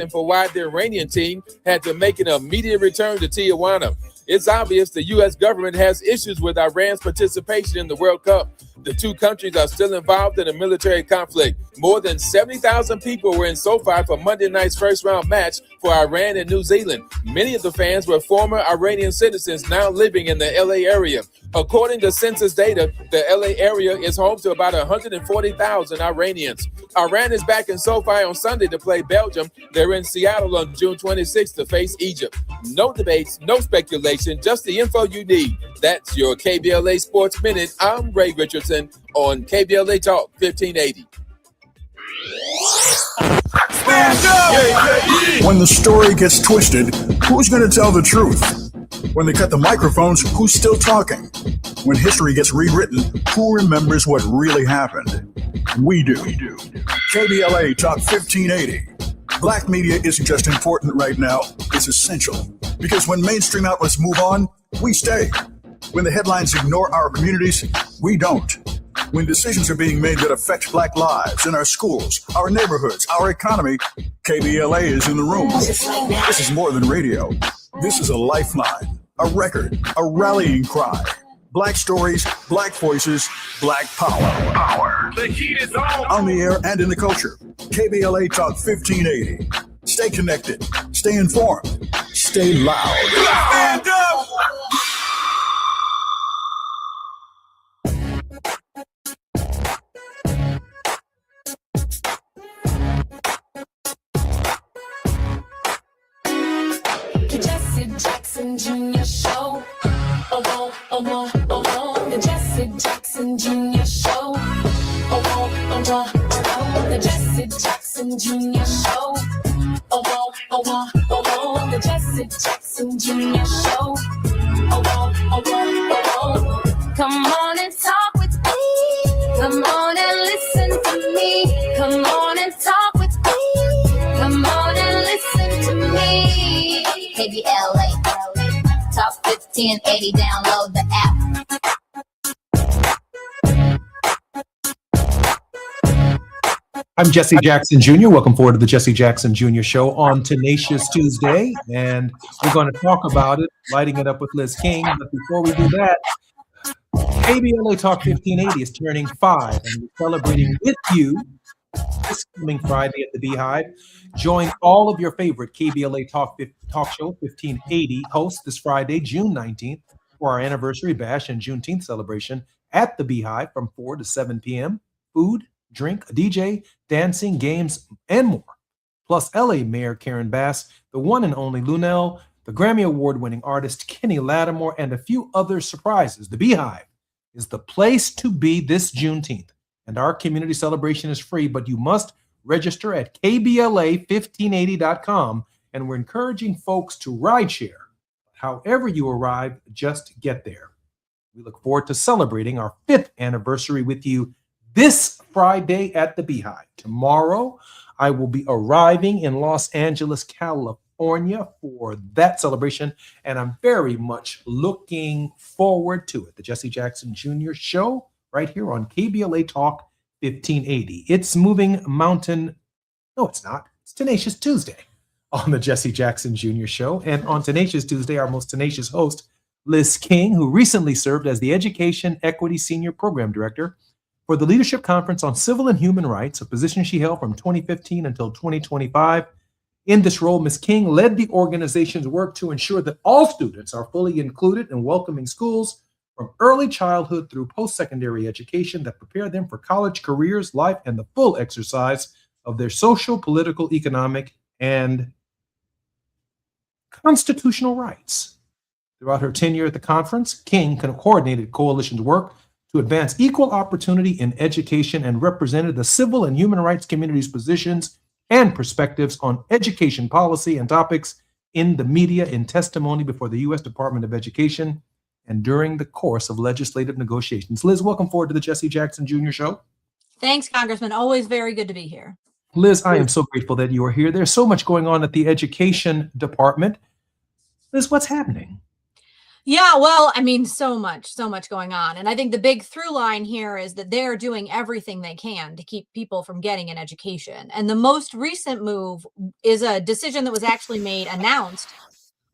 For why the Iranian team had to make an immediate return to Tijuana. It's obvious the U.S. government has issues with Iran's participation in the World Cup. The two countries are still involved in a military conflict. More than 70,000 people were in SoFi for Monday night's first-round match for Iran and New Zealand. Many of the fans were former Iranian citizens now living in the L.A. area. According to census data, the L.A. area is home to about 140,000 Iranians. Iran is back in SoFi on Sunday to play Belgium. They're in Seattle on June 26th to face Egypt. No debates, no speculation, just the info you need. That's your KBLA Sports Minute. I'm Ray Richardson on KBLA Talk 1580. Stand up! When the story gets twisted, who's going to tell the truth? When they cut the microphones, who's still talking? When history gets rewritten, who remembers what really happened? We do. KBLA Talk 1580. Black media isn't just important right now, it's essential. Because when mainstream outlets move on, we stay. When the headlines ignore our communities, we don't. When decisions are being made that affect Black lives in our schools, our neighborhoods, our economy, KBLA is in the room. This is more than radio. This is a lifeline, a record, a rallying cry. Black stories, Black voices, Black power. The heat is on. On the air and in the culture. KBLA Talk 1580. Stay connected. Stay informed. Stay loud. Stand up! Jesse Jackson Jr. Show. The Jesse Jackson Jr. Show. The Jesse Jackson Jr. Show. The Jesse Jackson Jr. Show. Come on and talk with me. Come on and listen to me. Come on and talk with me. Come on and listen to me. KBLA Talk 1580. Download the app. I'm Jesse Jackson Jr. Welcome forward to the Jesse Jackson Jr. Show on Tenacious Tuesday. And we're going to talk about it, lighting it up with Liz King. But before we do that, KBLA Talk 1580 is turning 5, and we're celebrating with you this coming Friday at the Beehive. Join all of your favorite KBLA Talk Show 1580 hosts this Friday, June 19th, for our anniversary bash and Juneteenth celebration at the Beehive from 4 to 7 p.m. Food, drink, a DJ, dancing, games, and more. Plus LA Mayor Karen Bass, the one and only Lunel, the Grammy Award-winning artist Kenny Lattimore, and a few other surprises. The Beehive is the place to be this Juneteenth. And our community celebration is free, but you must register at kbla1580.com. And we're encouraging folks to rideshare. However you arrive, just get there. We look forward to celebrating our 5th anniversary with you this Friday at the Beehive. Tomorrow, I will be arriving in Los Angeles, California for that celebration, and I'm very much looking forward to it. The Jesse Jackson Jr. Show right here on KBLA Talk 1580. It's Moving Mountain. No, it's not. It's Tenacious Tuesday on the Jesse Jackson Jr. Show. And on Tenacious Tuesday, our most tenacious host, Liz King, who recently served as the Education Equity Senior Program Director for the Leadership Conference on Civil and Human Rights, a position she held from 2015 until 2025. In this role, Ms. King led the organization's work to ensure that all students are fully included in welcoming schools from early childhood through post-secondary education that prepare them for college, careers, life, and the full exercise of their social, political, economic, and constitutional rights. Throughout her tenure at the conference, King coordinated coalition's work to advance equal opportunity in education and represented the civil and human rights community's positions and perspectives on education policy and topics in the media, in testimony before the U.S. Department of Education, and during the course of legislative negotiations. Liz, welcome forward to the Jesse Jackson Jr. Show. Thanks, Congressman. Always very good to be here. Liz, I am so grateful that you are here. There's so much going on at the Education Department. Liz, what's happening? Yeah, well, I mean, so much going on. And I think the big through line here is that they're doing everything they can to keep people from getting an education. And the most recent move is a decision that was actually announced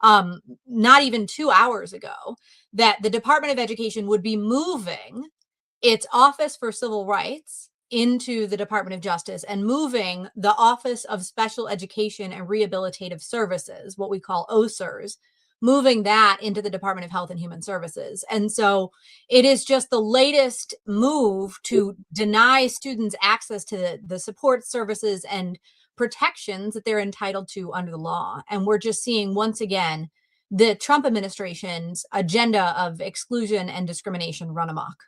not even 2 hours ago, that the Department of Education would be moving its Office for Civil Rights into the Department of Justice and moving the Office of Special Education and Rehabilitative Services, what we call OSERS, moving that into the Department of Health and Human Services. And so it is just the latest move to deny students access to the support services and protections that they're entitled to under the law. And we're just seeing once again the Trump administration's agenda of exclusion and discrimination run amok.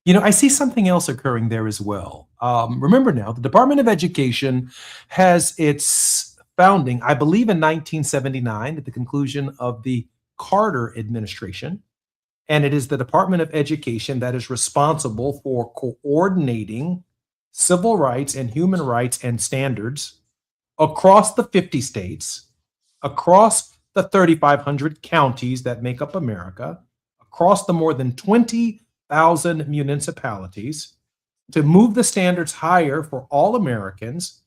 You know, I see something else occurring there as well. Remember now, the Department of Education has its founding, I believe, in 1979 at the conclusion of the Carter administration. And it is the Department of Education that is responsible for coordinating civil rights and human rights and standards across the 50 states, across the 3,500 counties that make up America, across the more than 20,000 municipalities, to move the standards higher for all Americans,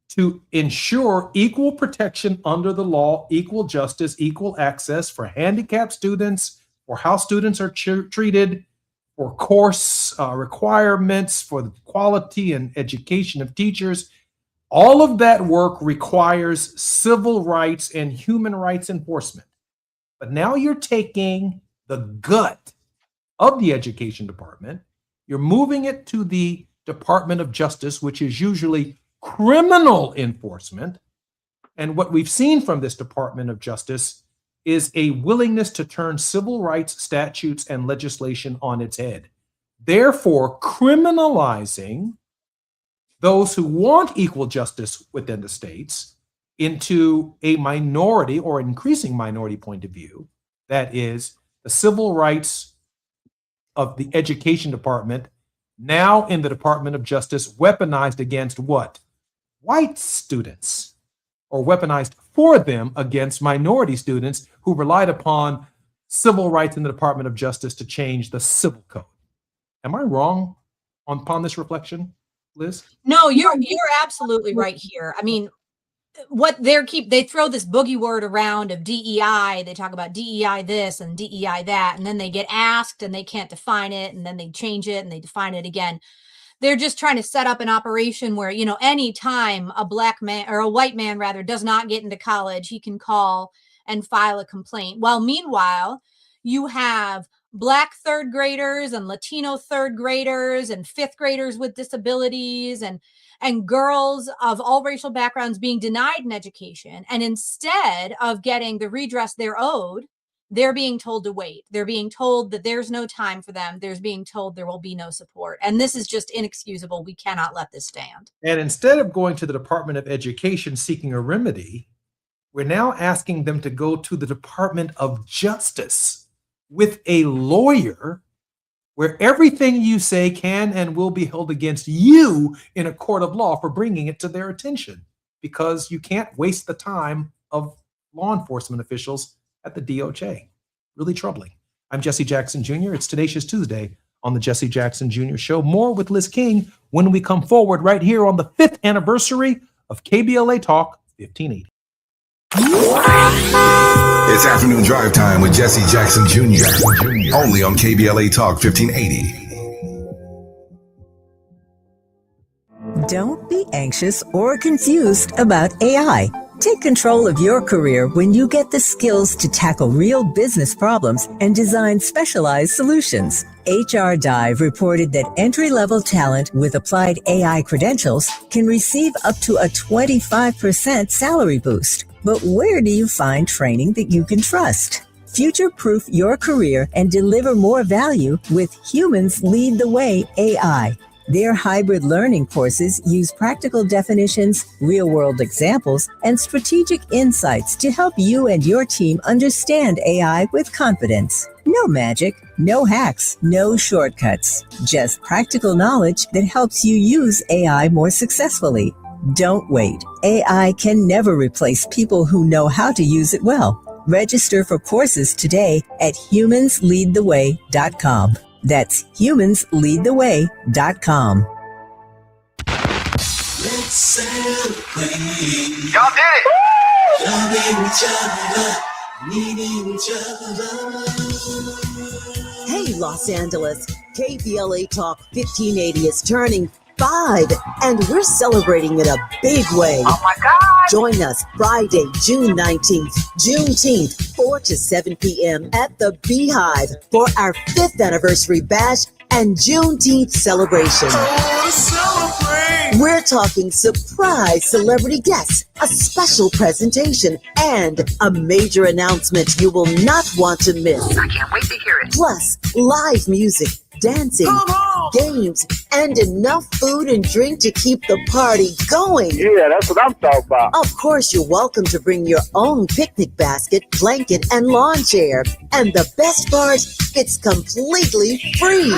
to ensure equal protection under the law, equal justice, equal access for handicapped students, for how students are treated, for course requirements, for the quality and education of teachers. All of that work requires civil rights and human rights enforcement. But now you're taking the gut of the Education Department, you're moving it to the Department of Justice, which is usually criminal enforcement. And what we've seen from this Department of Justice is a willingness to turn civil rights statutes and legislation on its head, therefore criminalizing those who want equal justice within the states into a minority or increasing minority point of view. That is the civil rights of the Education Department, now in the Department of Justice, weaponized against what? White students, or weaponized for them against minority students who relied upon civil rights in the Department of Justice to change the civil code. Am I wrong upon this reflection, Liz? No, you're absolutely right here. I mean, what they throw this boogie word around of DEI. They talk about DEI this and DEI that, and then they get asked and they can't define it, and then they change it and they define it again. They're just trying to set up an operation where, you know, anytime a black man or a white man rather does not get into college, he can call and file a complaint. While meanwhile, you have Black third graders and Latino third graders and fifth graders with disabilities and girls of all racial backgrounds being denied an education. And instead of getting the redress they're owed, they're being told to wait. They're being told that there's no time for them. There's being told there will be no support. And this is just inexcusable. We cannot let this stand. And instead of going to the Department of Education seeking a remedy, we're now asking them to go to the Department of Justice with a lawyer where everything you say can and will be held against you in a court of law for bringing it to their attention, because you can't waste the time of law enforcement officials at the DOJ. Really troubling. I'm Jesse Jackson Jr. It's Tenacious Tuesday on the Jesse Jackson Jr. Show. More with Liz King when we come forward right here on the 5th anniversary of KBLA Talk 1580. It's afternoon drive time with Jesse Jackson Jr. Only on KBLA Talk 1580. Don't be anxious or confused about AI. Take control of your career when you get the skills to tackle real business problems and design specialized solutions. HR Dive reported that entry-level talent with applied AI credentials can receive up to a 25% salary boost. But where do you find training that you can trust? Future-proof your career and deliver more value with Humans Lead the Way AI. Their hybrid learning courses use practical definitions, real-world examples, and strategic insights to help you and your team understand AI with confidence. No magic, no hacks, no shortcuts. Just practical knowledge that helps you use AI more successfully. Don't wait. AI can never replace people who know how to use it well. Register for courses today at humansleadtheway.com. That's humansleadtheway.com. Let's celebrate. Y'all did it. Loving each other, needing each other. Hey, Los Angeles. KBLA Talk 1580 is turning 5, and we're celebrating in a big way. Oh my God. Join us Friday, June 19th, Juneteenth, 4 to 7 p.m. at the Beehive for our 5th anniversary bash and Juneteenth celebration. Oh, celebrate. We're talking surprise celebrity guests, a special presentation, and a major announcement you will not want to miss. I can't wait to hear it. Plus, live music, dancing, games, and enough food and drink to keep the party going. Yeah, that's what I'm talking about. Of course, you're welcome to bring your own picnic basket, blanket, and lawn chair. And the best part, it's completely free.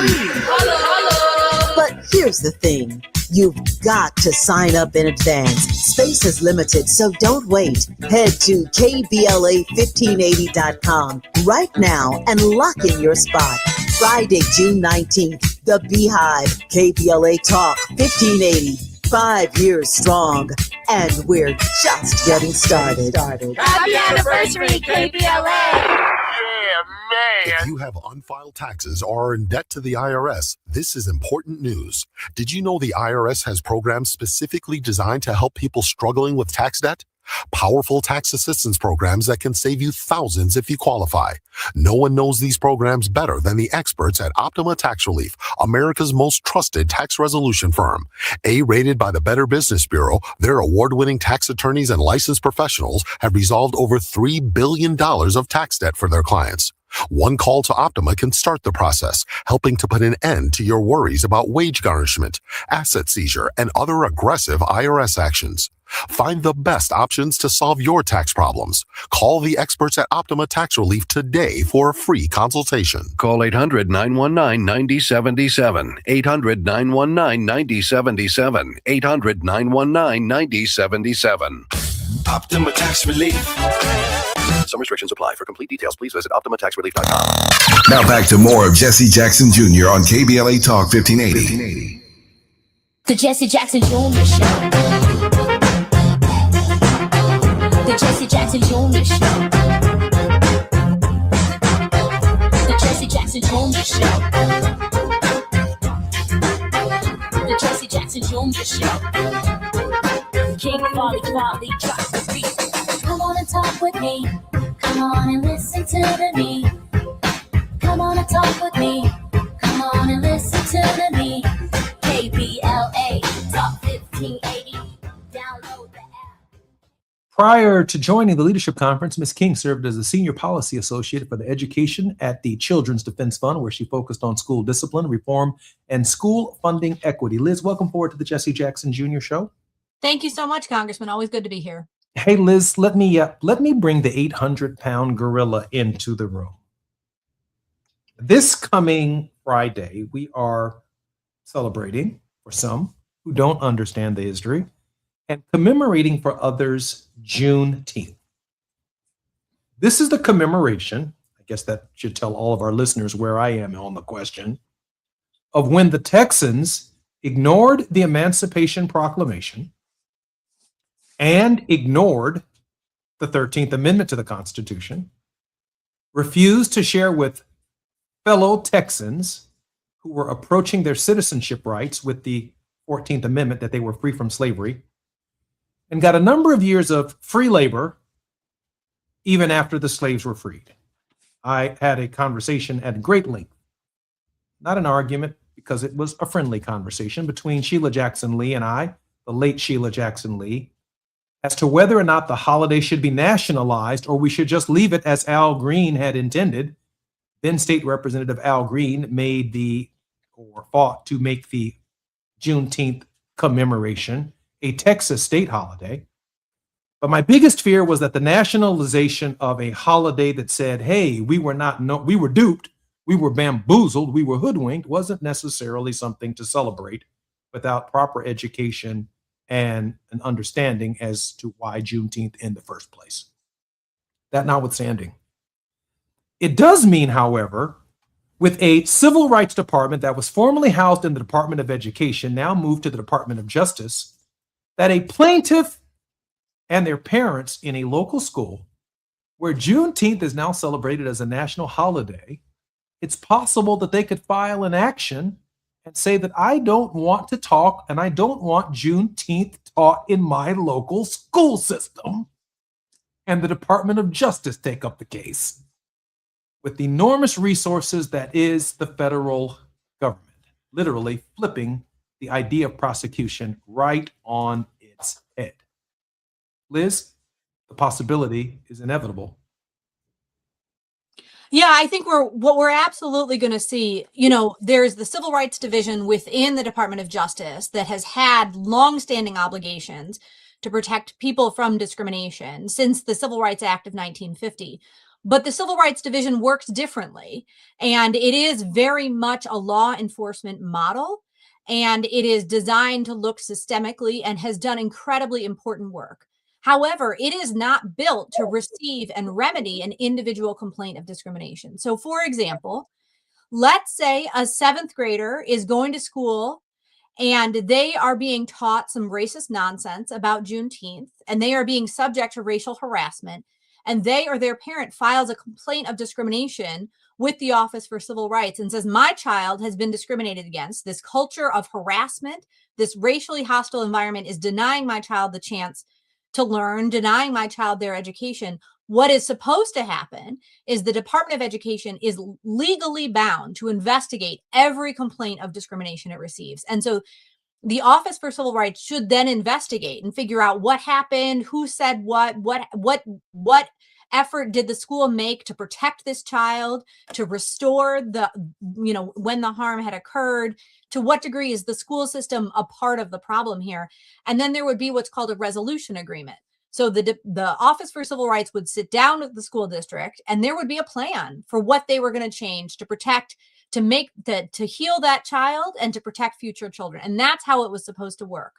But here's the thing. You've got to sign up in advance. Space is limited, so don't wait. Head to KBLA1580.com right now and lock in your spot. Friday, June 19th, The Beehive, KBLA Talk 1580. 5 years strong, and we're just getting started. Happy anniversary, KBLA! Yeah, man. If you have unfiled taxes or are in debt to the IRS, this is important news. Did you know the IRS has programs specifically designed to help people struggling with tax debt? Powerful tax assistance programs that can save you thousands if you qualify. No one knows these programs better than the experts at Optima Tax Relief, America's most trusted tax resolution firm. A-rated by the Better Business Bureau, their award-winning tax attorneys and licensed professionals have resolved over $3 billion of tax debt for their clients. One call to Optima can start the process, helping to put an end to your worries about wage garnishment, asset seizure, and other aggressive IRS actions. Find the best options to solve your tax problems. Call the experts at Optima Tax Relief today for a free consultation. Call 800-919-9077. 800-919-9077. 800-919-9077. Optima Tax Relief. Some restrictions apply. For complete details, please visit OptimaTaxRelief.com. Now back to more of Jesse Jackson Jr. on KBLA Talk 1580. The Jesse Jackson Jr. Show. The Jesse Jackson Jr. Show. The Jesse Jackson Jr. Show. The Jesse Jackson Jr. Show. King Folly drops the beat. Come on and talk with me. Come on and listen to me. Come Come on and talk with me. Come on and listen to me. KBLA Talk 1580. Download the app. Prior to joining the leadership conference, Ms. King served as a senior policy associate for the education at the Children's Defense Fund, where she focused on school discipline, reform, and school funding equity. Liz, welcome forward to the Jesse Jackson Jr. Show. Thank you so much, Congressman. Always good to be here. Hey, Liz, let me bring the 800-pound gorilla into the room. This coming Friday, we are celebrating, for some who don't understand the history, and commemorating for others Juneteenth. This is the commemoration, I guess that should tell all of our listeners where I am on the question, of when the Texans ignored the Emancipation Proclamation and ignored the 13th Amendment to the Constitution, refused to share with fellow Texans who were approaching their citizenship rights with the 14th Amendment that they were free from slavery, and got a number of years of free labor even after the slaves were freed. I had a conversation at great length, not an argument, because it was a friendly conversation between Sheila Jackson Lee and I, the late Sheila Jackson Lee, as to whether or not the holiday should be nationalized or we should just leave it as Al Green had intended. Then State Representative Al Green fought to make the Juneteenth commemoration a Texas state holiday. But my biggest fear was that the nationalization of a holiday that said, hey, we were duped, we were bamboozled, we were hoodwinked, wasn't necessarily something to celebrate without proper education and an understanding as to why Juneteenth in the first place. That notwithstanding, it does mean, however, with a civil rights department that was formerly housed in the Department of Education, now moved to the Department of Justice, that a plaintiff and their parents in a local school where Juneteenth is now celebrated as a national holiday, it's possible that they could file an action and say that I don't want to talk and I don't want Juneteenth taught in my local school system, and the Department of Justice take up the case with the enormous resources that is the federal government, literally flipping the idea of prosecution right on its head. Liz, the possibility is inevitable. Yeah, I think what we're absolutely going to see, there's the Civil Rights Division within the Department of Justice that has had longstanding obligations to protect people from discrimination since the Civil Rights Act of 1950. But the Civil Rights Division works differently, and it is very much a law enforcement model, and it is designed to look systemically and has done incredibly important work. However, it is not built to receive and remedy an individual complaint of discrimination. So, for example, let's say a 7th grader is going to school and they are being taught some racist nonsense about Juneteenth, and they are being subject to racial harassment, and they or their parent files a complaint of discrimination with the Office for Civil Rights and says, my child has been discriminated against. This culture of harassment, this racially hostile environment is denying my child the chance to learn, denying my child their education. What is supposed to happen is the Department of Education is legally bound to investigate every complaint of discrimination it receives. And so the Office for Civil Rights should then investigate and figure out what happened, who said what effort did the school make to protect this child, to restore when the harm had occurred, to what degree is the school system a part of the problem here? And then there would be what's called a resolution agreement. So the Office for Civil Rights would sit down with the school district, and there would be a plan for what they were going to change to protect, to heal that child and to protect future children. And that's how it was supposed to work.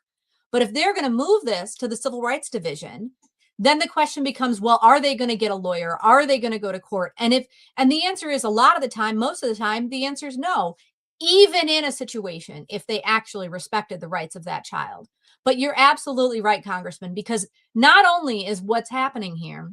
But if they're going to move this to the Civil Rights Division, then the question becomes, well, are they going to get a lawyer? Are they going to go to court? And the answer is, a lot of the time, most of the time, the answer is no, even in a situation if they actually respected the rights of that child. But you're absolutely right, Congressman, because not only is what's happening here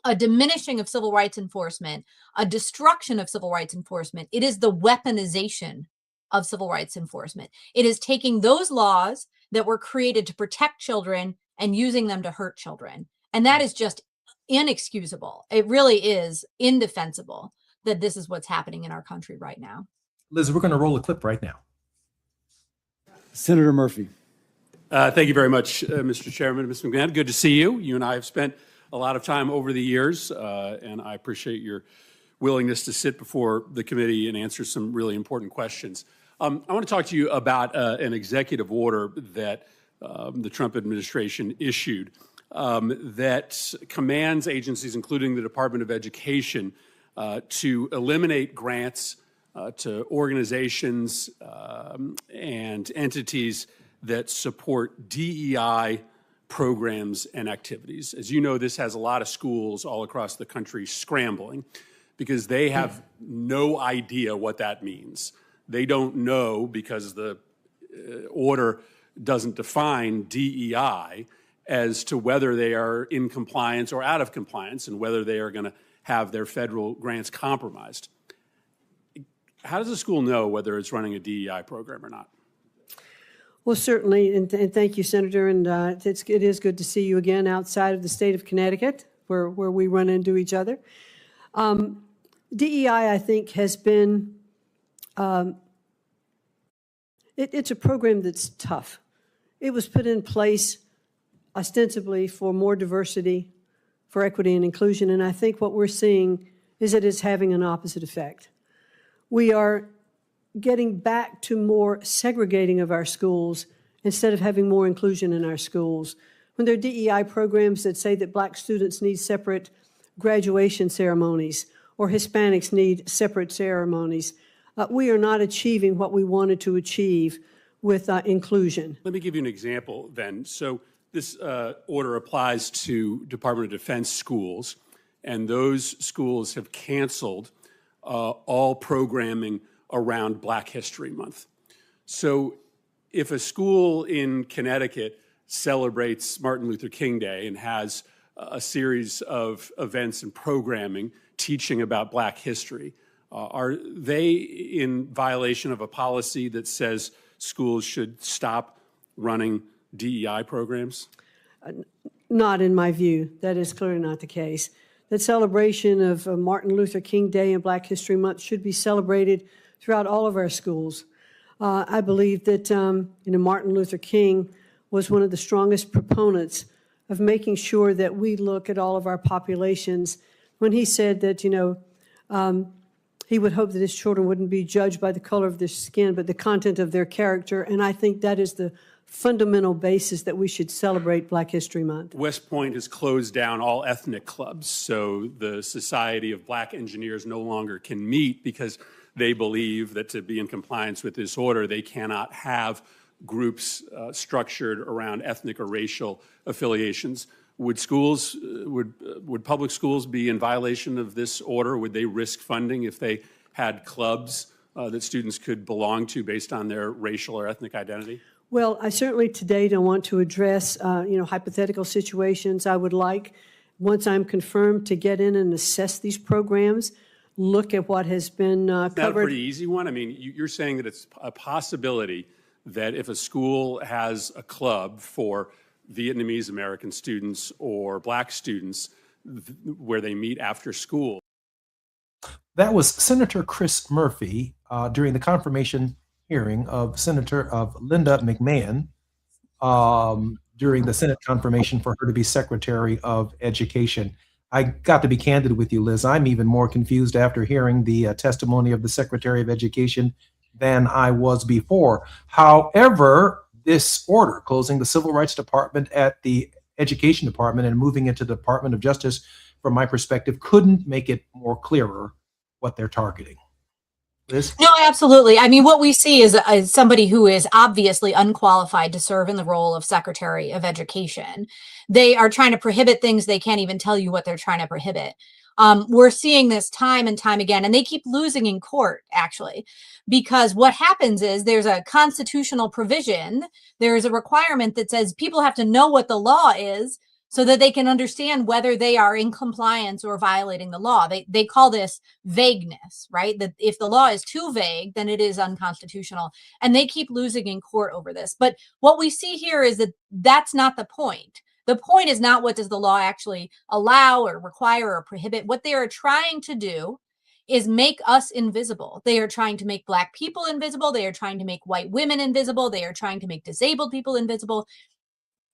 a diminishing of civil rights enforcement, a destruction of civil rights enforcement, it is the weaponization of civil rights enforcement. It is taking those laws that were created to protect children and using them to hurt children. And that is just inexcusable. It really is indefensible. that this is what's happening in our country right now. Liz, we're going to roll a clip right now. Senator Murphy. Thank you very much, Mr. Chairman. Ms. McMahon, good to see you. You and I have spent a lot of time over the years, and I appreciate your willingness to sit before the committee and answer some really important questions. I want to talk to you about an executive order that the Trump administration issued that commands agencies, including the Department of Education, to eliminate grants to organizations and entities that support DEI programs and activities. As you know, this has a lot of schools all across the country scrambling because they have no idea what that means. They don't know because the order doesn't define DEI as to whether they are in compliance or out of compliance and whether they are going to have their federal grants compromised. How does a school know whether it's running a DEI program or not? Well, certainly, and thank you, Senator, and it is good to see you again outside of the state of Connecticut, where we run into each other. DEI, I think, has been, it's a program that's tough. It was put in place ostensibly for more diversity, for equity and inclusion, and I think what we're seeing is that it's having an opposite effect. We are getting back to more segregating of our schools instead of having more inclusion in our schools. When there are DEI programs that say that Black students need separate graduation ceremonies or Hispanics need separate ceremonies, we are not achieving what we wanted to achieve with inclusion. Let me give you an example then. So this order applies to Department of Defense schools, and those schools have canceled all programming around Black History Month. So if a school in Connecticut celebrates Martin Luther King Day and has a series of events and programming teaching about Black history, are they in violation of a policy that says schools should stop running DEI programs? Not in my view. That is clearly not the case. The celebration of Martin Luther King Day and Black History Month should be celebrated throughout all of our schools. I believe that Martin Luther King was one of the strongest proponents of making sure that we look at all of our populations when he said that, he would hope that his children wouldn't be judged by the color of their skin, but the content of their character. And I think that is the fundamental basis that we should celebrate Black History Month. West Point has closed down all ethnic clubs, so the Society of Black Engineers no longer can meet because they believe that to be in compliance with this order, they cannot have groups structured around ethnic or racial affiliations. Would schools, would public schools be in violation of this order? Would they risk funding if they had clubs that students could belong to based on their racial or ethnic identity? Well, I certainly today don't want to address, hypothetical situations. I would like, once I'm confirmed, to get in and assess these programs, look at what has been covered. Is that a pretty easy one? I mean, you're saying that it's a possibility that if a school has a club for Vietnamese American students or Black students where they meet after school. That was Senator Chris Murphy during the confirmation hearing of Linda McMahon during the Senate confirmation for her to be Secretary of Education. I got to be candid with you, Liz. I'm even more confused after hearing the testimony of the Secretary of Education than I was before. However, this order closing the Civil Rights Department at the Education Department and moving into the Department of Justice, from my perspective, couldn't make it more clearer what they're targeting. Liz? No, absolutely. I mean, what we see is somebody who is obviously unqualified to serve in the role of Secretary of Education. They are trying to prohibit things they can't even tell you what they're trying to prohibit. We're seeing this time and time again, and they keep losing in court, actually, because what happens is there's a constitutional provision, there's a requirement that says people have to know what the law is so that they can understand whether they are in compliance or violating the law. They call this vagueness, right? That if the law is too vague, then it is unconstitutional. And they keep losing in court over this. But what we see here is that that's not the point. The point is not what does the law actually allow or require or prohibit. What they are trying to do is make us invisible. They are trying to make Black people invisible. They are trying to make white women invisible. They are trying to make disabled people invisible.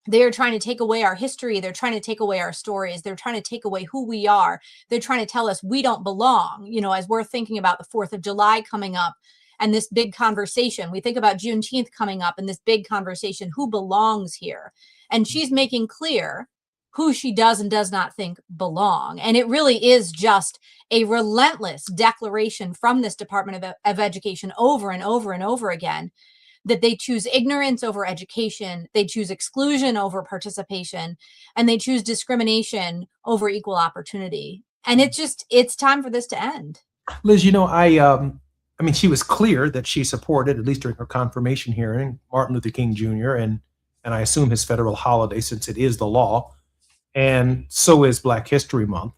They are trying to take away our history. They're trying to take away our stories. They're trying to take away who we are. They're trying to tell us we don't belong. You know, as we're thinking about the 4th of July coming up and this big conversation, we think about Juneteenth coming up and this big conversation, who belongs here? And she's making clear who she does and does not think belong. And it really is just a relentless declaration from this Department of Education over and over and over again that they choose ignorance over education, they choose exclusion over participation, and they choose discrimination over equal opportunity. And it's time for this to end. Liz, you know, I mean, she was clear that she supported, at least during her confirmation hearing, Martin Luther King Jr. and I assume his federal holiday, since it is the law, and so is Black History Month.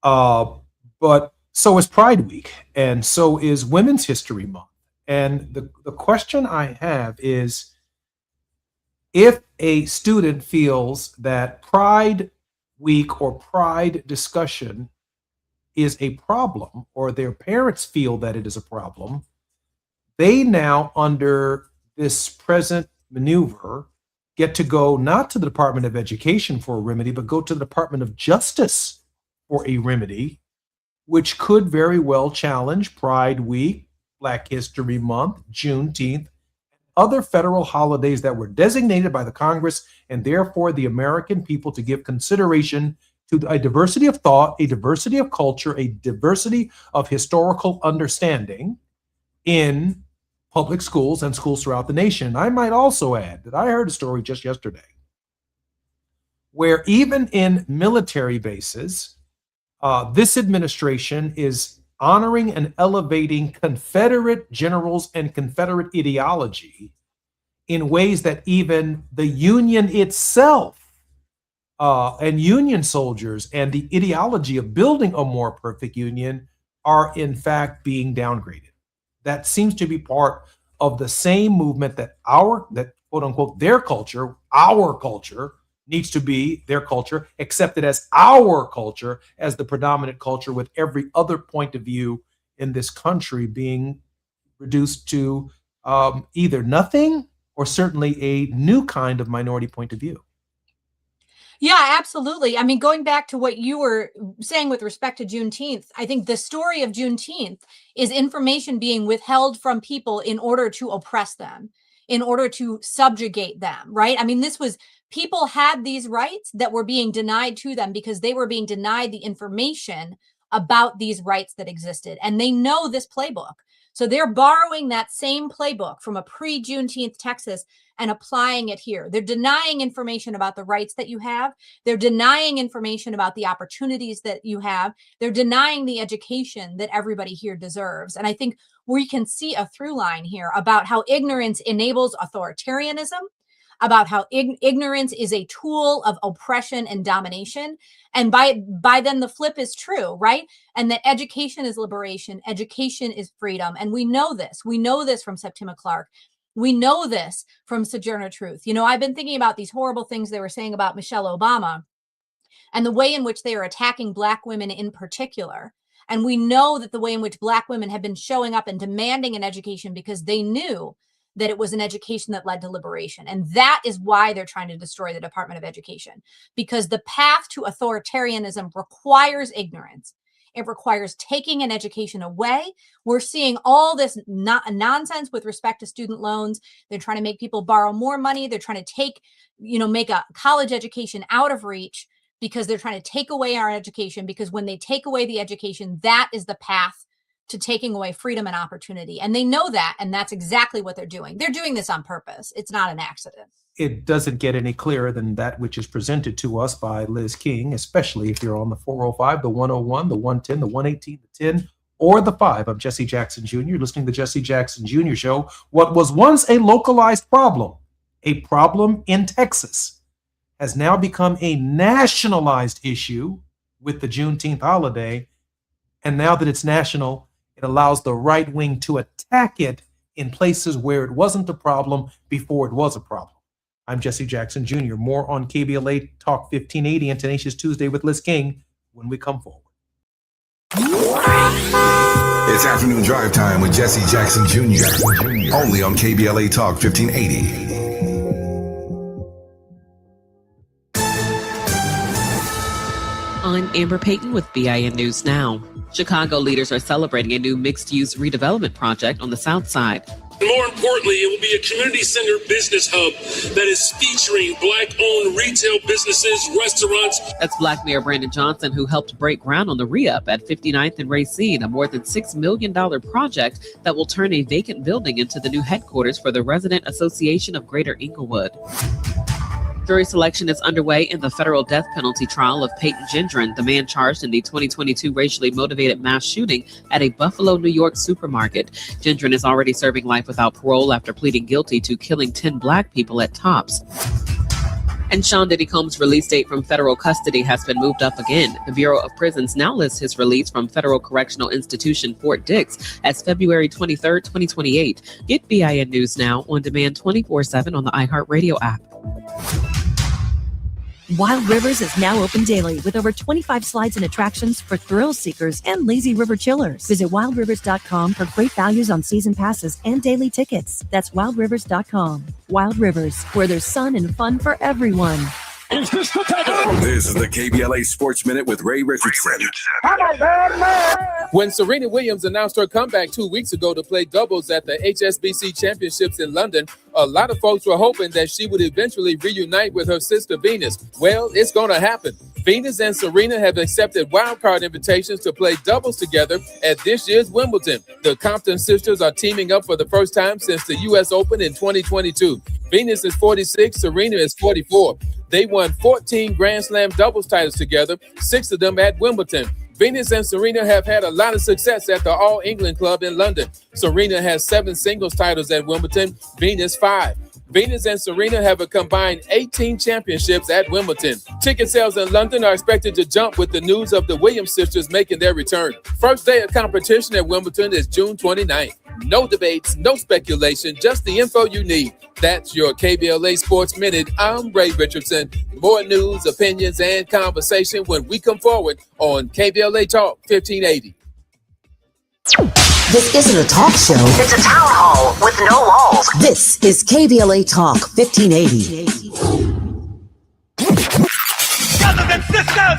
But so is Pride Week, and so is Women's History Month. And the question I have is, if a student feels that Pride Week or Pride discussion is a problem, or their parents feel that it is a problem, they now, under this present maneuver, get to go not to the Department of Education for a remedy, but go to the Department of Justice for a remedy, which could very well challenge Pride Week, Black History Month, Juneteenth, other federal holidays that were designated by the Congress and therefore the American people to give consideration to a diversity of thought, a diversity of culture, a diversity of historical understanding in public schools and schools throughout the nation. I might also add that I heard a story just yesterday where even in military bases, this administration is honoring and elevating Confederate generals and Confederate ideology in ways that even the Union itself and Union soldiers and the ideology of building a more perfect Union are in fact being downgraded. That seems to be part of the same movement that quote unquote their culture, our culture, needs to be their culture, accepted as our culture, as the predominant culture, with every other point of view in this country being reduced to either nothing or certainly a new kind of minority point of view. Yeah, absolutely. I mean, going back to what you were saying with respect to Juneteenth, I think the story of Juneteenth is information being withheld from people in order to oppress them, in order to subjugate them, right? I mean, people had these rights that were being denied to them because they were being denied the information about these rights that existed. And they know this playbook. So they're borrowing that same playbook from a pre-Juneteenth Texas and applying it here. They're denying information about the rights that you have. They're denying information about the opportunities that you have. They're denying the education that everybody here deserves. And I think we can see a through line here about how ignorance enables authoritarianism, about how ignorance is a tool of oppression and domination. And by then the flip is true, right? And that education is liberation, education is freedom. And we know this. We know this from Septima Clark. We know this from Sojourner Truth. You know, I've been thinking about these horrible things they were saying about Michelle Obama and the way in which they are attacking Black women in particular. And we know that the way in which Black women have been showing up and demanding an education because they knew that it was an education that led to liberation. And that is why they're trying to destroy the Department of Education, because the path to authoritarianism requires ignorance. It requires taking an education away. We're seeing all this nonsense with respect to student loans. They're trying to make people borrow more money. They're trying to make a college education out of reach because they're trying to take away our education, because when they take away the education, that is the path to taking away freedom and opportunity. And they know that, and that's exactly what they're doing. They're doing this on purpose. It's not an accident. It doesn't get any clearer than that which is presented to us by Liz King, especially if you're on the 405, the 101, the 110, the 118, the 10, or the 5. I'm Jesse Jackson Jr. You're listening to the Jesse Jackson Jr. Show. What was once a localized problem, a problem in Texas, has now become a nationalized issue with the Juneteenth holiday. And now that it's national, it allows the right wing to attack it in places where it wasn't a problem before it was a problem. I'm Jesse Jackson Jr. More on KBLA Talk 1580 and Tenacious Tuesday with Liz King when we come forward. It's afternoon drive time with Jesse Jackson Jr. Only on KBLA Talk 1580. I'm Amber Payton with BIN News Now. Chicago leaders are celebrating a new mixed-use redevelopment project on the South Side. More importantly, it will be a community-centered business hub that is featuring Black-owned retail businesses, restaurants. That's Black Mayor Brandon Johnson, who helped break ground on the re-up at 59th and Racine, a more than $6 million project that will turn a vacant building into the new headquarters for the Resident Association of Greater Inglewood. Jury selection is underway in the federal death penalty trial of Peyton Gendron, the man charged in the 2022 racially motivated mass shooting at a Buffalo, New York supermarket. Gendron is already serving life without parole after pleading guilty to killing 10 Black people at Tops. And Sean Diddy Combs' release date from federal custody has been moved up again. The Bureau of Prisons now lists his release from Federal Correctional Institution Fort Dix as February 23, 2028. Get BIN News Now on demand 24/7 on the iHeartRadio app. Wild Rivers is now open daily with over 25 slides and attractions for thrill seekers and lazy river chillers. Visit wildrivers.com for great values on season passes and daily tickets. That's wildrivers.com. Wild Rivers, where there's sun and fun for everyone. This is the KBLA Sports Minute with Ray Richardson. When Serena Williams announced her comeback 2 weeks ago to play doubles at the HSBC Championships in London, a lot of folks were hoping that she would eventually reunite with her sister Venus. Well, it's going to happen. Venus and Serena have accepted wildcard invitations to play doubles together at this year's Wimbledon. The Compton sisters are teaming up for the first time since the U.S. Open in 2022. Venus is 46, Serena is 44. They won 14 Grand Slam doubles titles together, 6 of them at Wimbledon. Venus and Serena have had a lot of success at the All England Club in London. Serena has 7 singles titles at Wimbledon, Venus 5. Venus and Serena have a combined 18 championships at Wimbledon. Ticket sales in London are expected to jump with the news of the Williams sisters making their return. First day of competition at Wimbledon is June 29th. No debates, no speculation, just the info you need. That's your KBLA Sports Minute. I'm Ray Richardson. More news, opinions, and conversation when we come forward on KBLA Talk 1580. This isn't a talk show. It's a town hall with no walls. This is KBLA Talk 1580.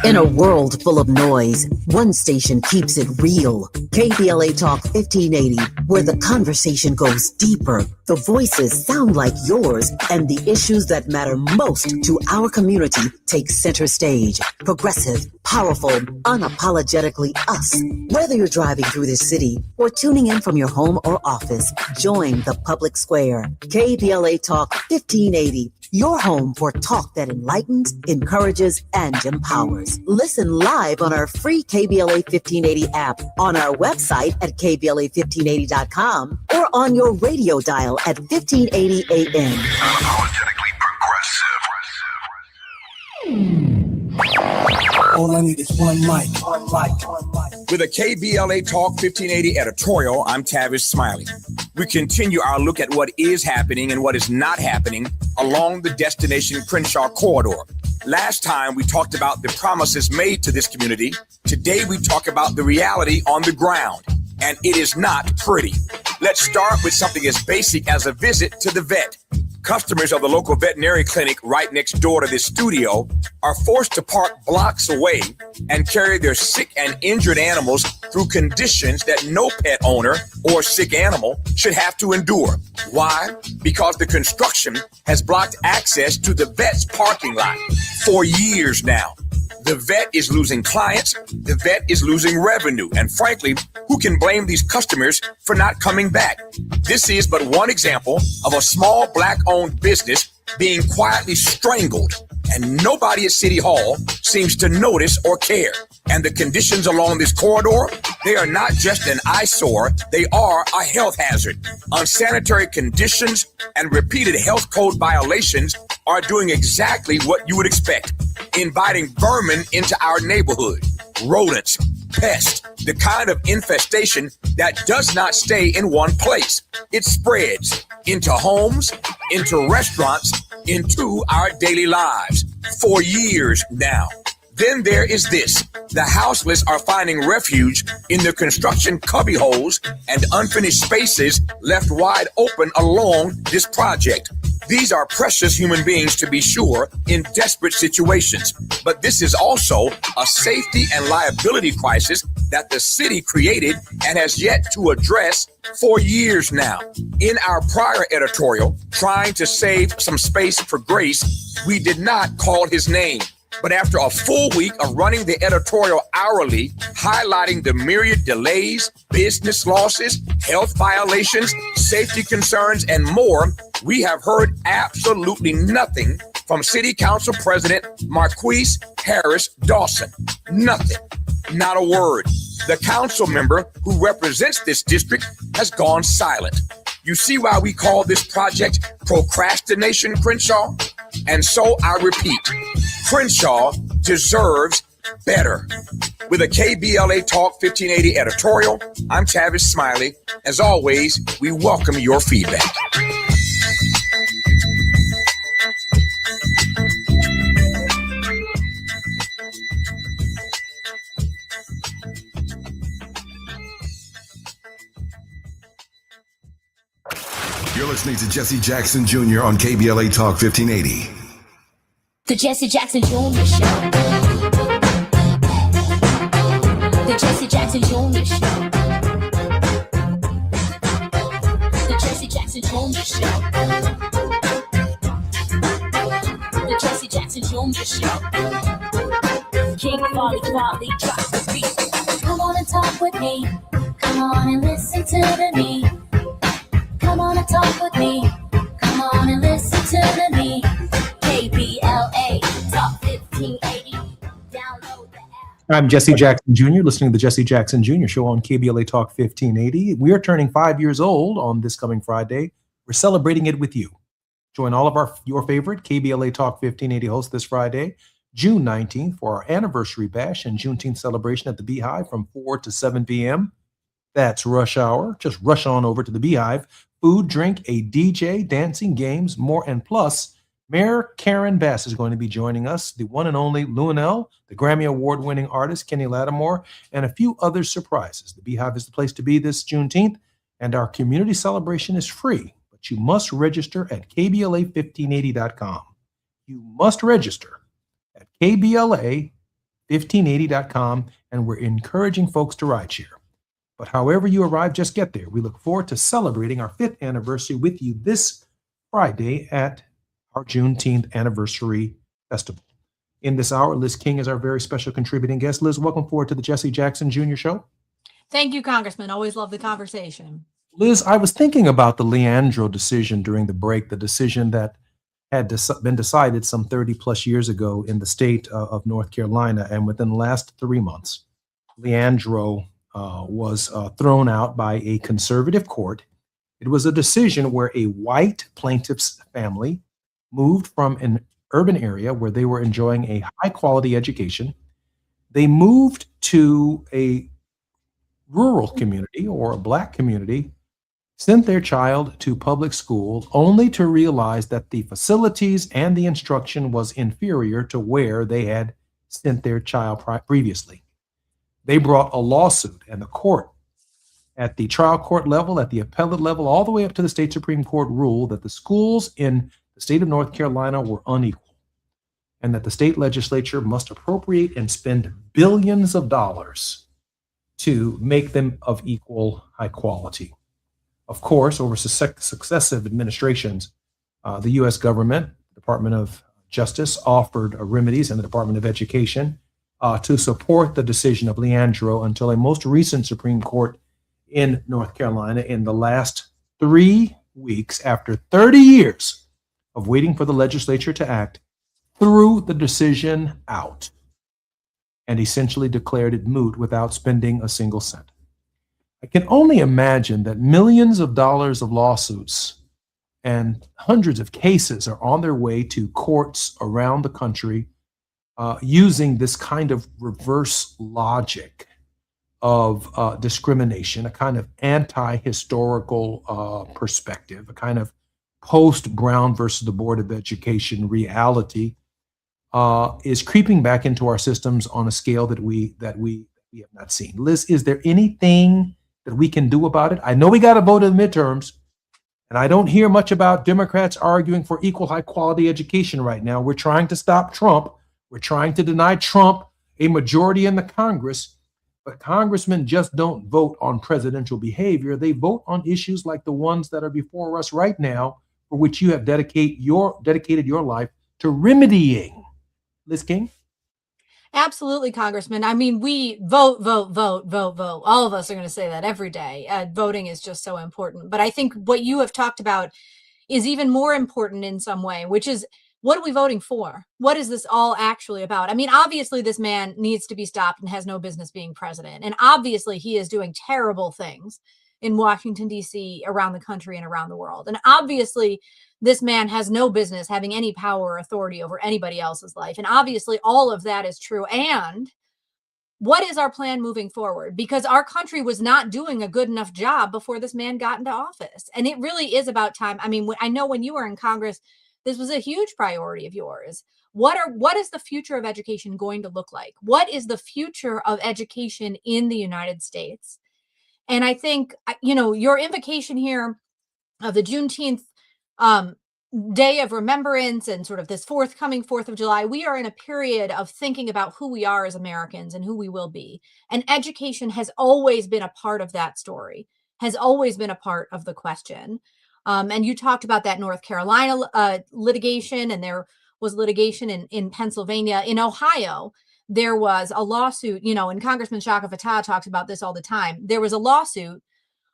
In a world full of noise, one station keeps it real. KBLA Talk 1580, where the conversation goes deeper, the voices sound like yours, and the issues that matter most to our community take center stage. Progressive, powerful, unapologetically us. Whether you're driving through the city or tuning in from your home or office, join the public square. KBLA Talk 1580. Your home for talk that enlightens, encourages, and empowers. Listen live on our free KBLA 1580 app, on our website at KBLA1580.com, or on your radio dial at 1580 AM. Unapologetically progressive. All I need is one mic. With a KBLA Talk 1580 editorial, I'm Tavish Smiley. We continue our look at what is happening and what is not happening along the Destination Crenshaw corridor. Last time we talked about the promises made to this community. Today we talk about the reality on the ground, and it is not pretty. Let's start with something as basic as a visit to the vet. Customers of the local veterinary clinic right next door to this studio are forced to park blocks away and carry their sick and injured animals through conditions that no pet owner or sick animal should have to endure. Why? Because the construction has blocked access to the vet's parking lot for years now. The vet is losing clients, the vet is losing revenue, and frankly, who can blame these customers for not coming back? This is but one example of a small Black-owned business being quietly strangled, and nobody at City Hall seems to notice or care. And the conditions along this corridor, they are not just an eyesore, they are a health hazard. Unsanitary conditions and repeated health code violations are doing exactly what you would expect, inviting vermin into our neighborhood. Rodents, pests, the kind of infestation that does not stay in one place. It spreads into homes, into restaurants, into our daily lives for years now. Then there is this. The houseless are finding refuge in the construction cubbyholes and unfinished spaces left wide open along this project. These are precious human beings, to be sure, in desperate situations. But this is also a safety and liability crisis that the city created and has yet to address for years now. In our prior editorial, trying to save some space for Grace, we did not call his name. But after a full week of running the editorial hourly, highlighting the myriad delays, business losses, health violations, safety concerns, and more, we have heard absolutely nothing from City Council President Marquise Harris Dawson. Nothing. Not a word. The council member who represents this district has gone silent. You see why we call this project procrastination, Crenshaw? And so I repeat, Crenshaw deserves better. With a KBLA Talk 1580 editorial, I'm Tavis Smiley. As always, we welcome your feedback. You're listening to Jesse Jackson Jr. on KBLA Talk 1580. The Jesse Jackson Jr. Show. The Jesse Jackson Jr. Show. The Jesse Jackson Jr. Show. The Jesse Jackson Jr. Show. King Quality drops the beat. Come on and talk with me. Come on and listen to me. Come on and talk with me. Come on and listen to me. KBLA Talk 1580. Download the app. I'm Jesse Jackson Jr., listening to the Jesse Jackson Jr. Show on KBLA Talk 1580. We are turning 5 years old on this coming Friday. We're celebrating it with you. Join all of your favorite KBLA Talk 1580 hosts this Friday, June 19th, for our anniversary bash and Juneteenth celebration at the Beehive from 4 to 7 p.m. That's rush hour. Just rush on over to the Beehive. Food, drink, a DJ, dancing, games, more, and plus, Mayor Karen Bass is going to be joining us, the one and only Luenell, the Grammy Award-winning artist Kenny Lattimore, and a few other surprises. The Beehive is the place to be this Juneteenth, and our community celebration is free, but you must register at KBLA1580.com. You must register at KBLA1580.com, and we're encouraging folks to ride share. But however you arrive, just get there. We look forward to celebrating our 5th anniversary with you this Friday at our Juneteenth anniversary festival. In this hour, Liz King is our very special contributing guest. Liz, welcome forward to the Jesse Jackson Jr. Show. Thank you, Congressman. Always love the conversation. Liz, I was thinking about the Leandro decision during the break, the decision that had been decided some 30 plus years ago in the state of North Carolina. And within the last 3 months, Leandro was thrown out by a conservative court. It was a decision where a white plaintiff's family moved from an urban area where they were enjoying a high quality education. They moved to a rural community or a Black community, sent their child to public school only to realize that the facilities and the instruction was inferior to where they had sent their child previously. They brought a lawsuit, and the court, at the trial court level, at the appellate level, all the way up to the state Supreme Court, ruled that the schools in the state of North Carolina were unequal, and that the state legislature must appropriate and spend billions of dollars to make them of equal high quality. Of course, over successive administrations, the U.S. government, Department of Justice, offered remedies, and the Department of Education to support the decision of Leandro until a most recent Supreme Court in North Carolina in the last 3 weeks, after 30 years of waiting for the legislature to act, threw the decision out and essentially declared it moot without spending a single cent. I can only imagine that millions of dollars of lawsuits and hundreds of cases are on their way to courts around the country using this kind of reverse logic of discrimination, a kind of anti-historical perspective, a kind of post-Brown versus the Board of Education reality is creeping back into our systems on a scale that we have not seen. Liz, is there anything that we can do about it? I know we got to vote in the midterms, and I don't hear much about Democrats arguing for equal high quality education right now. We're trying to stop Trump. We're trying to deny Trump a majority in the Congress, but congressmen just don't vote on presidential behavior. They vote on issues like the ones that are before us right now, for which you have dedicated your life to remedying. Liz King? Absolutely, Congressman. I mean, we vote. All of us are going to say that every day. Voting is just so important. But I think what you have talked about is even more important in some way, which is, what are we voting for? What is this all actually about? I mean, obviously, this man needs to be stopped and has no business being president. And obviously, he is doing terrible things in Washington, D.C., around the country and around the world. And obviously, this man has no business having any power or authority over anybody else's life. And obviously, all of that is true. And what is our plan moving forward? Because our country was not doing a good enough job before this man got into office. And it really is about time. I mean, I know when you were in Congress, this was a huge priority of yours. What is the future of education going to look like? What is the future of education in the United States? And I think, your invocation here of the Juneteenth Day of Remembrance and sort of this forthcoming 4th of July, we are in a period of thinking about who we are as Americans and who we will be. And education has always been a part of that story, has always been a part of the question. And you talked about that North Carolina litigation, and there was litigation in Pennsylvania. In Ohio, there was a lawsuit, and Congressman Shaka Fattah talks about this all the time. There was a lawsuit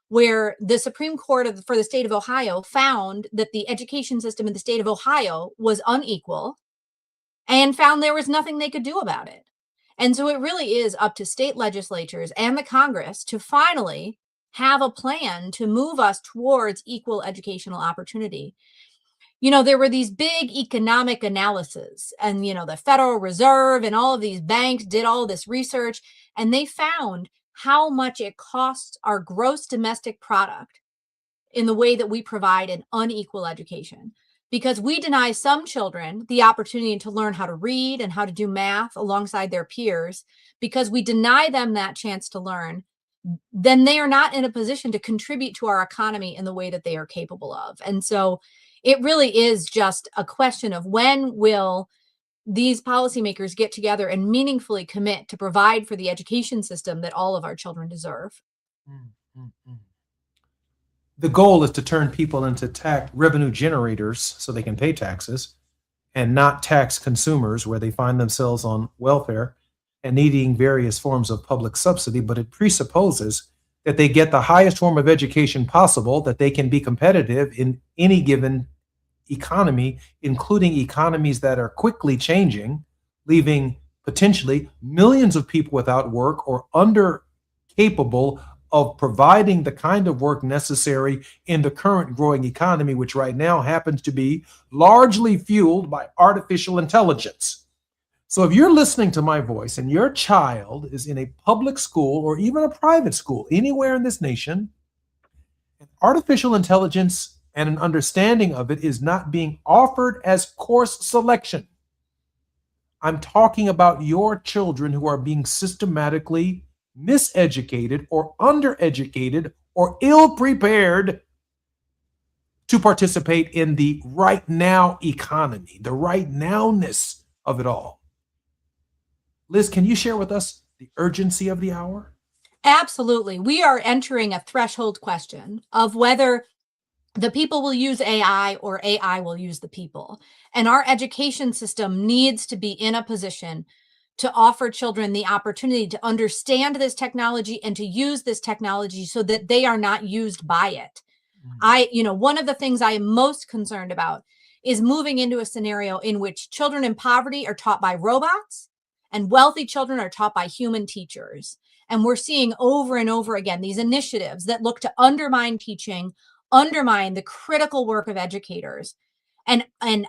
where the Supreme Court for the state of Ohio found that the education system in the state of Ohio was unequal and found there was nothing they could do about it. And so it really is up to state legislatures and the Congress to finally have a plan to move us towards equal educational opportunity. There were these big economic analyses, and, the Federal Reserve and all of these banks did all this research, and they found how much it costs our gross domestic product in the way that we provide an unequal education, because we deny some children the opportunity to learn how to read and how to do math alongside their peers. Because we deny them that chance to learn, then they are not in a position to contribute to our economy in the way that they are capable of. And so it really is just a question of, when will these policymakers get together and meaningfully commit to provide for the education system that all of our children deserve? The goal is to turn people into tax revenue generators so they can pay taxes, and not tax consumers where they find themselves on welfare and needing various forms of public subsidy. But it presupposes that they get the highest form of education possible, that they can be competitive in any given economy, including economies that are quickly changing, leaving potentially millions of people without work or under capable of providing the kind of work necessary in the current growing economy, which right now happens to be largely fueled by artificial intelligence. So if you're listening to my voice and your child is in a public school or even a private school anywhere in this nation, artificial intelligence and an understanding of it is not being offered as course selection. I'm talking about your children who are being systematically miseducated or undereducated or ill-prepared to participate in the right now economy, the right nowness of it all. Liz, can you share with us the urgency of the hour? Absolutely. We are entering a threshold question of whether the people will use AI or AI will use the people. And our education system needs to be in a position to offer children the opportunity to understand this technology and to use this technology so that they are not used by it. One of the things I am most concerned about is moving into a scenario in which children in poverty are taught by robots and wealthy children are taught by human teachers. And we're seeing over and over again these initiatives that look to undermine teaching, undermine the critical work of educators, and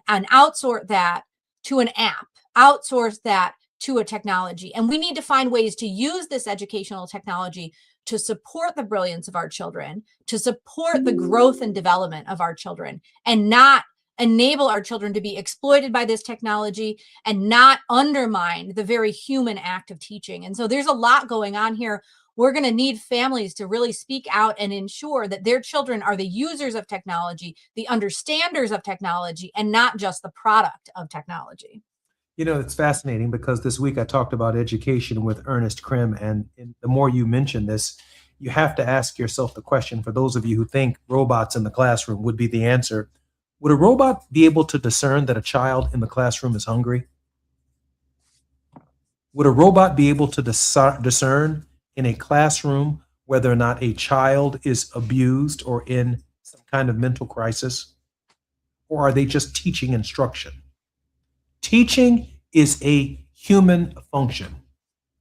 outsource that to an app, outsource that to a technology. And we need to find ways to use this educational technology to support the brilliance of our children, to support the growth and development of our children, and not enable our children to be exploited by this technology and not undermine the very human act of teaching. And so there's a lot going on here. We're going to need families to really speak out and ensure that their children are the users of technology, the understanders of technology, and not just the product of technology. You know, it's fascinating because this week I talked about education with Ernest Krim, and the more you mention this, you have to ask yourself the question, for those of you who think robots in the classroom would be the answer, would a robot be able to discern that a child in the classroom is hungry? Would a robot be able to discern in a classroom whether or not a child is abused or in some kind of mental crisis? Or are they just teaching instruction? Teaching is a human function,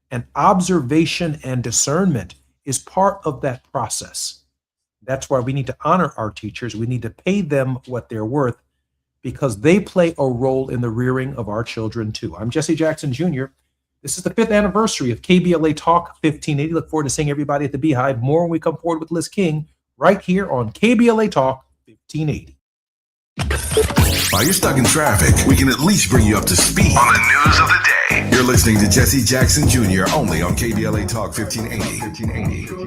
and observation and discernment is part of that process. That's why we need to honor our teachers. We need to pay them what they're worth because they play a role in the rearing of our children too. I'm Jesse Jackson Jr. This is the 5th anniversary of KBLA Talk 1580. Look forward to seeing everybody at the Beehive. More when we come forward with Liz King right here on KBLA Talk 1580. While you're stuck in traffic, we can at least bring you up to speed on the news of the day. You're listening to Jesse Jackson Jr. only on KBLA Talk 1580.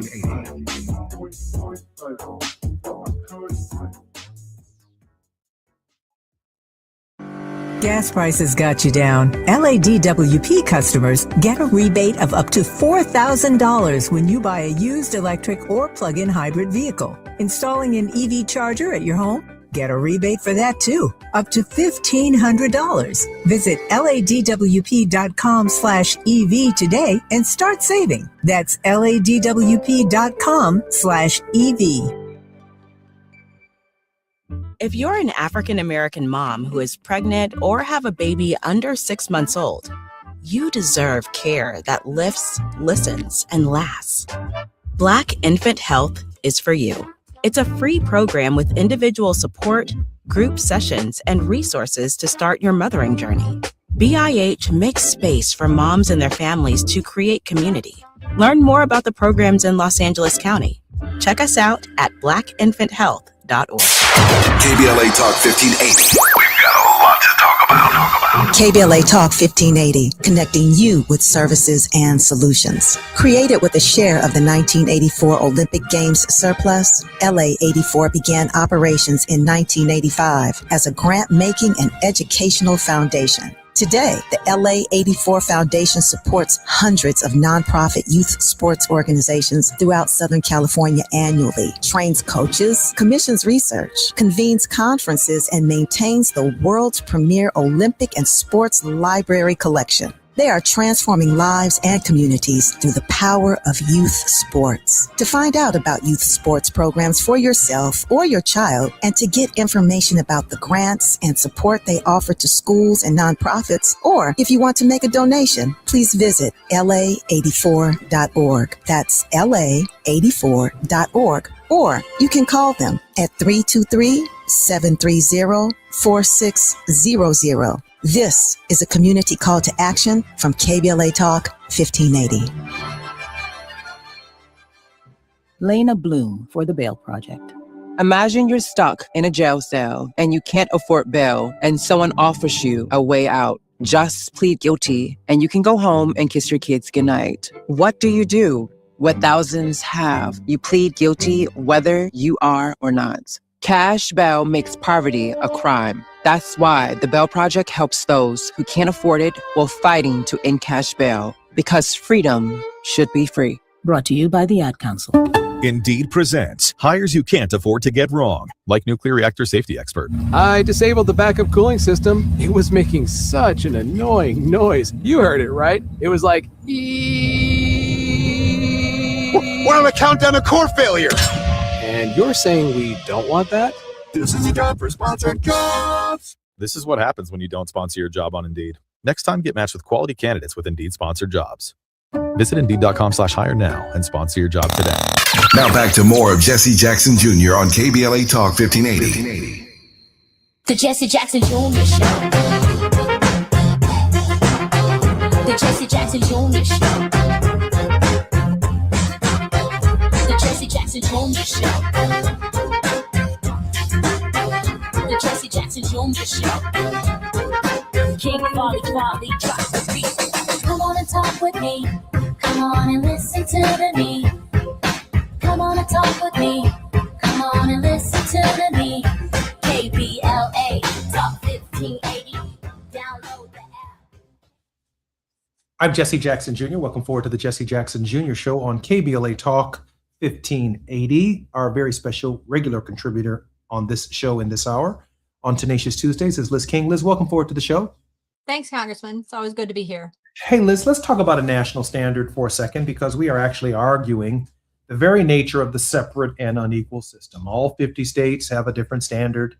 Gas prices got you down. LADWP customers get a rebate of up to $4,000 when you buy a used electric or plug-in hybrid vehicle. Installing an EV charger at your home? Get a rebate for that too, up to $1,500. Visit ladwp.com/EV today and start saving. That's ladwp.com/EV. If you're an African American mom who is pregnant or have a baby under 6 months old, you deserve care that lifts, listens, and lasts. Black Infant Health is for you. It's a free program with individual support, group sessions, and resources to start your mothering journey. BIH makes space for moms and their families to create community. Learn more about the programs in Los Angeles County. Check us out at blackinfanthealth.org. KBLA Talk 1580. We've got a lot to talk about. KBLA Talk 1580, connecting you with services and solutions. Created with a share of the 1984 Olympic Games surplus, LA 84 began operations in 1985 as a grant-making and educational foundation. Today, the LA 84 Foundation supports hundreds of nonprofit youth sports organizations throughout Southern California annually, trains coaches, commissions research, convenes conferences, and maintains the world's premier Olympic and sports library collection. They are transforming lives and communities through the power of youth sports. To find out about youth sports programs for yourself or your child, and to get information about the grants and support they offer to schools and nonprofits, or if you want to make a donation, please visit la84.org. That's la84.org. Or you can call them at 323-730-4600. This is a community call to action from KBLA Talk 1580. Lena Bloom for the Bail Project. Imagine you're stuck in a jail cell and you can't afford bail and someone offers you a way out. Just plead guilty and you can go home and kiss your kids goodnight. What do? What thousands have. You plead guilty whether you are or not. Cash bail makes poverty a crime. That's why the Bail Project helps those who can't afford it while fighting to end cash bail, because freedom should be free. Brought to you by the Ad Council. Indeed presents hires you can't afford to get wrong, like nuclear reactor safety expert. I disabled the backup cooling system. It was making such an annoying noise. You heard it, right? It was like, we're on a countdown to core failure. And you're saying we don't want that? This is a job for sponsored jobs. This is what happens when you don't sponsor your job on Indeed. Next time, get matched with quality candidates with Indeed sponsored jobs. Visit Indeed.com/hire now and sponsor your job today. Now back to more of Jesse Jackson Jr. on KBLA Talk 1580. The Jesse Jackson Jr. Show. The Jesse Jackson Jr. Show. The Jesse Jackson Jr. Show. The Jesse Jackson this is your mission. King Folly Folly drops the beat. Come on and talk with me. Come on and listen to the me. Come on and talk with me. Come on and listen to the me. KBLA Talk 1580. Download the app. I'm Jesse Jackson Jr. Welcome forward to the Jesse Jackson Jr. Show on KBLA Talk 1580. Our very special regular contributor on this show in this hour on Tenacious Tuesdays is Liz King. Liz, welcome forward to the show. Thanks, Congressman. It's always good to be here. Hey, Liz, let's talk about a national standard for a second, because we are actually arguing the very nature of the separate and unequal system. All 50 states have a different standard.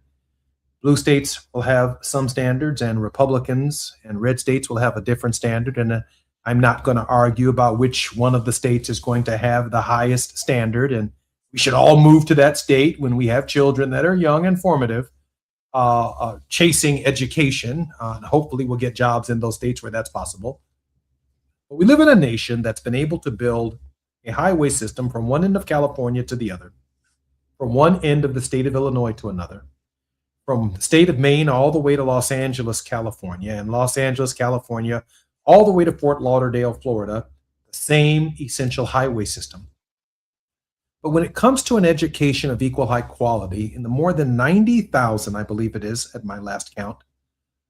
Blue states will have some standards, and Republicans and red states will have a different standard. And I'm not going to argue about which one of the states is going to have the highest standard. And we should all move to that state when we have children that are young and formative, chasing education. And hopefully we'll get jobs in those states where that's possible. But we live in a nation that's been able to build a highway system from one end of California to the other, from one end of the state of Illinois to another, from the state of Maine all the way to Los Angeles, California, and Los Angeles, California, all the way to Fort Lauderdale, Florida, the same essential highway system. But when it comes to an education of equal high quality, in the more than 90,000, I believe it is at my last count,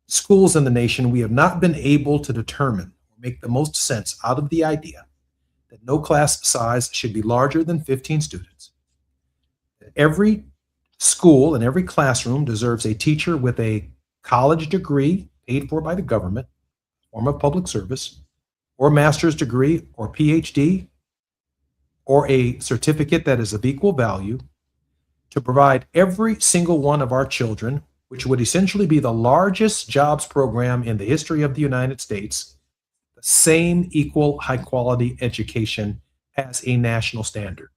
schools in the nation, we have not been able to determine or make the most sense out of the idea that no class size should be larger than 15 students. That every school and every classroom deserves a teacher with a college degree paid for by the government, form of public service, or master's degree or PhD, or a certificate that is of equal value, to provide every single one of our children, which would essentially be the largest jobs program in the history of the United States, the same equal high quality education as a national standard.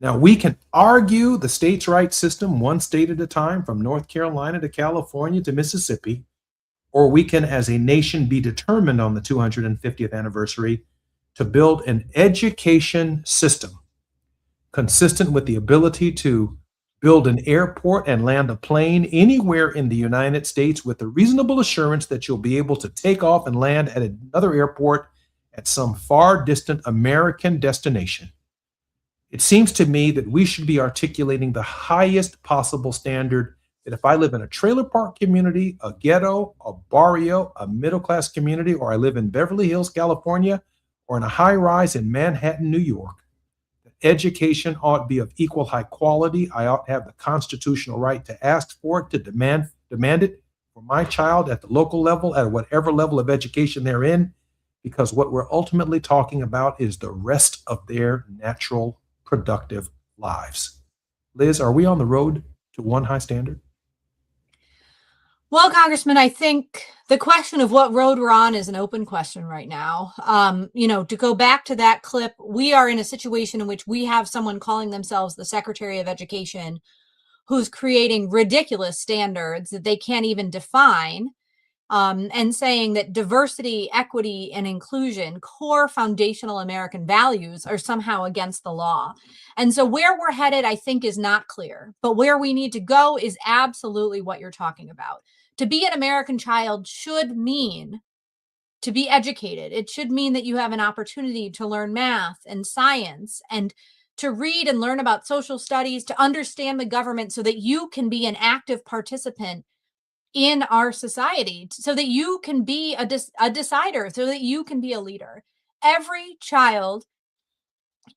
Now, we can argue the states' rights system one state at a time, from North Carolina to California to Mississippi, or we can, as a nation, be determined on the 250th anniversary to build an education system consistent with the ability to build an airport and land a plane anywhere in the United States with the reasonable assurance that you'll be able to take off and land at another airport at some far distant American destination. It seems to me that we should be articulating the highest possible standard, that if I live in a trailer park community, a ghetto, a barrio, a middle-class community, or I live in Beverly Hills, California, or in a high-rise in Manhattan, New York, that education ought to be of equal high quality. I ought to have the constitutional right to ask for it, to demand it for my child at the local level, at whatever level of education they're in, because what we're ultimately talking about is the rest of their natural productive lives. Liz, are we on the road to one high standard? Well, Congressman, I think the question of what road we're on is an open question right now. To go back to that clip, we are in a situation in which we have someone calling themselves the Secretary of Education who's creating ridiculous standards that they can't even define, and saying that diversity, equity, and inclusion, core foundational American values, are somehow against the law. And so where we're headed, I think, is not clear. But where we need to go is absolutely what you're talking about. To be an American child should mean to be educated. It should mean that you have an opportunity to learn math and science, and to read and learn about social studies, to understand the government so that you can be an active participant in our society, so that you can be a decider, so that you can be a leader. Every child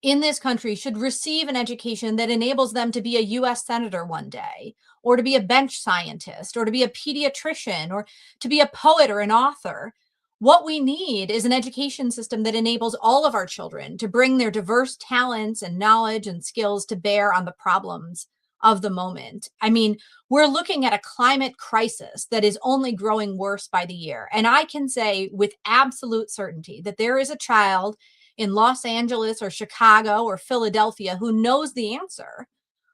in this country should receive an education that enables them to be a U.S. senator one day, or to be a bench scientist, or to be a pediatrician, or to be a poet or an author. What we need is an education system that enables all of our children to bring their diverse talents and knowledge and skills to bear on the problems of the moment. I mean, we're looking at a climate crisis that is only growing worse by the year. And I can say with absolute certainty that there is a child in Los Angeles or Chicago or Philadelphia who knows the answer,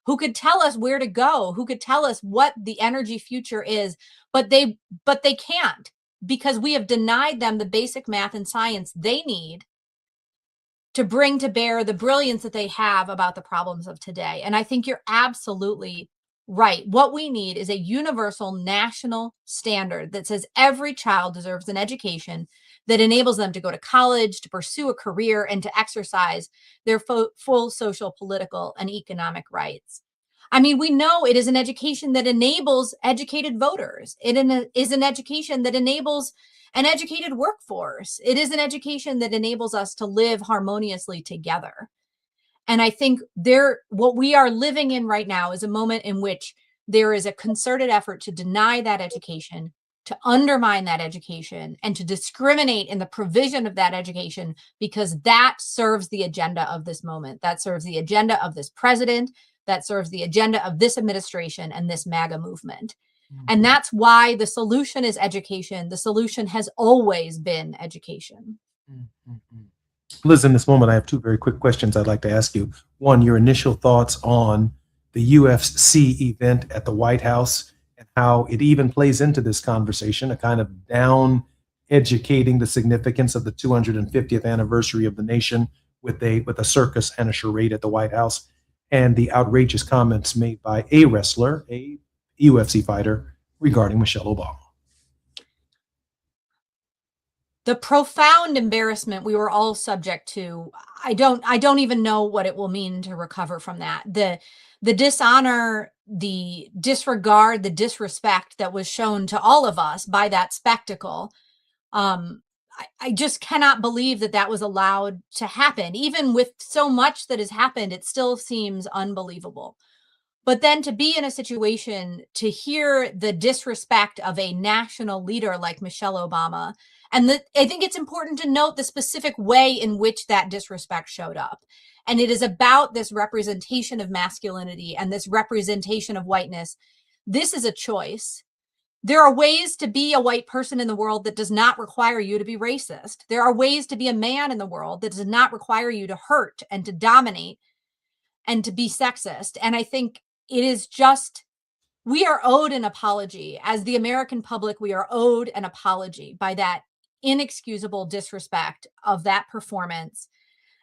who could tell us where to go, who could tell us what the energy future is, but they can't, because we have denied them the basic math and science they need to bring to bear the brilliance that they have about the problems of today. And I think you're absolutely right. What we need is a universal national standard that says every child deserves an education that enables them to go to college, to pursue a career, and to exercise their full social, political, and economic rights. I mean, we know it is an education that enables educated voters. It is an education that enables an educated workforce. It is an education that enables us to live harmoniously together. And I think what we are living in right now is a moment in which there is a concerted effort to deny that education, to undermine that education, and to discriminate in the provision of that education, because that serves the agenda of this moment. That serves the agenda of this president. That serves the agenda of this administration and this MAGA movement. And that's why the solution is education. The solution has always been education. Liz, in this moment, I have two very quick questions I'd like to ask you. One, your initial thoughts on the UFC event at the White House and how it even plays into this conversation, a kind of down educating the significance of the 250th anniversary of the nation with a circus and a charade at the White House, and the outrageous comments made by a wrestler, a UFC fighter, regarding Michelle Obama. The profound embarrassment we were all subject to, I don't even know what it will mean to recover from that. The dishonor, the disregard, the disrespect that was shown to all of us by that spectacle, I just cannot believe that was allowed to happen. Even with so much that has happened, it still seems unbelievable. But then to be in a situation to hear the disrespect of a national leader like Michelle Obama, and I think it's important to note the specific way in which that disrespect showed up. And it is about this representation of masculinity and this representation of whiteness. This is a choice. There are ways to be a white person in the world that does not require you to be racist. There are ways to be a man in the world that does not require you to hurt and to dominate and to be sexist. And I think it is just, we are owed an apology. As the American public, we are owed an apology by that inexcusable disrespect of that performance,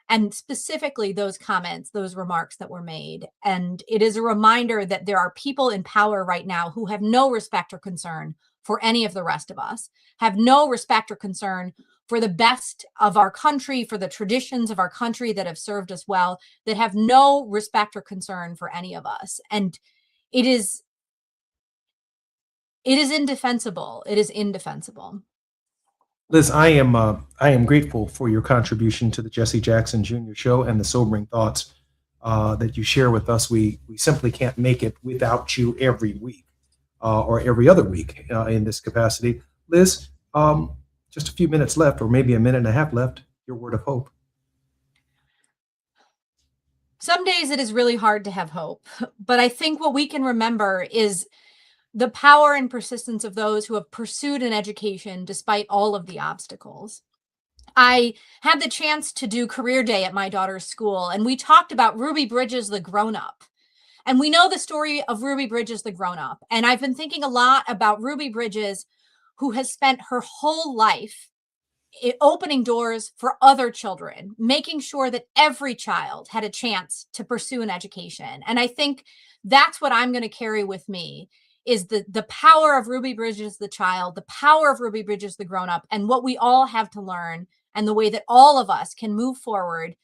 and specifically those comments, those remarks that were made. And it is a reminder that there are people in power right now who have no respect or concern for any of the rest of us, have no respect or concern for the best of our country, for the traditions of our country that have served us well, that have no respect or concern for any of us. And it is indefensible. It is indefensible. Liz, I am grateful for your contribution to the Jesse Jackson Jr. Show and the sobering thoughts that you share with us. We simply can't make it without you every week or every other week in this capacity. Liz, just a few minutes left, or maybe a minute and a half left. Your word of hope. Some days it is really hard to have hope, but I think what we can remember is the power and persistence of those who have pursued an education despite all of the obstacles. I had the chance to do career day at my daughter's school, and we talked about Ruby Bridges, the grown-up. And we know the story of Ruby Bridges, the grown-up. And I've been thinking a lot about Ruby Bridges, who has spent her whole life opening doors for other children, making sure that every child had a chance to pursue an education. And I think that's what I'm going to carry with me, is the power of Ruby Bridges, the child, the power of Ruby Bridges, the grown-up, and what we all have to learn, and the way that all of us can move forward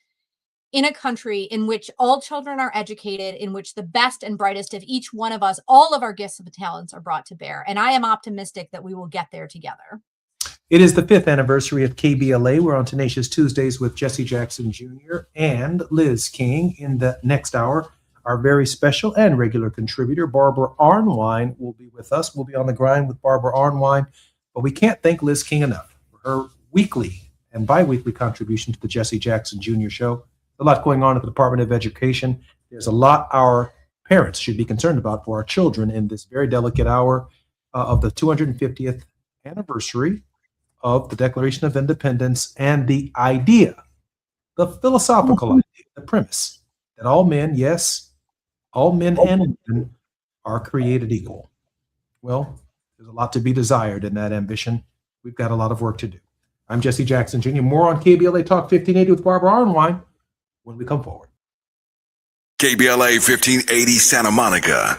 in a country in which all children are educated, in which the best and brightest of each one of us, all of our gifts and talents are brought to bear. And I am optimistic that we will get there together. It is the 5th anniversary of KBLA. We're on Tenacious Tuesdays with Jesse Jackson Jr. and Liz King. In the next hour, our very special and regular contributor, Barbara Arnwine, will be with us. We'll be on the grind with Barbara Arnwine, but we can't thank Liz King enough for her weekly and bi-weekly contribution to the Jesse Jackson Jr. Show. A lot going on at the Department of Education. There's a lot our parents should be concerned about for our children in this very delicate hour of the 250th anniversary of the Declaration of Independence, and the idea, the philosophical idea, the premise that all men, yes, all men and women are created equal. Well, there's a lot to be desired in that ambition. We've got a lot of work to do. I'm Jesse Jackson Jr. More on KBLA Talk 1580 with Barbara Arnwine when we come forward. KBLA 1580 Santa Monica.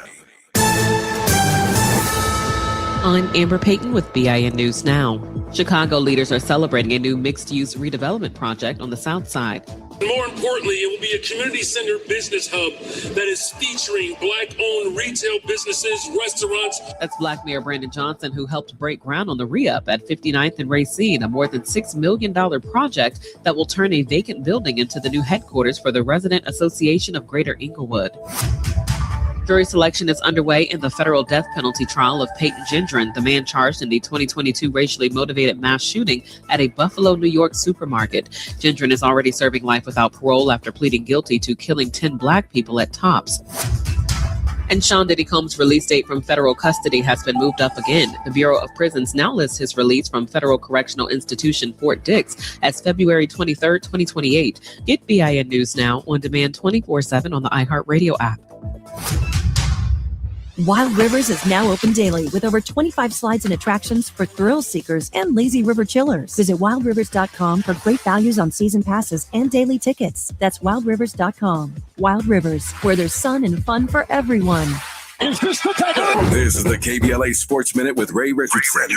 I'm Amber Payton with BIN News Now. Chicago leaders are celebrating a new mixed-use redevelopment project on the south side. More importantly, it will be a community-centered business hub that is featuring Black-owned retail businesses, restaurants. That's Black Mayor Brandon Johnson, who helped break ground on the re-up at 59th and Racine, a more than $6 million project that will turn a vacant building into the new headquarters for the Resident Association of Greater Inglewood. Jury selection is underway in the federal death penalty trial of Peyton Gendron, the man charged in the 2022 racially motivated mass shooting at a Buffalo, New York supermarket. Gendron is already serving life without parole after pleading guilty to killing 10 Black people at Tops. And Sean Diddy Combs' release date from federal custody has been moved up again. The Bureau of Prisons now lists his release from Federal Correctional Institution Fort Dix as February 23, 2028. Get BIN News Now on demand 24/7 on the iHeartRadio app. Wild Rivers is now open daily with over 25 slides and attractions for thrill seekers and lazy river chillers. Visit wildrivers.com for great values on season passes and daily tickets. That's wildrivers.com. Wild Rivers, where there's sun and fun for everyone. This is the KBLA Sports Minute with Ray Richardson.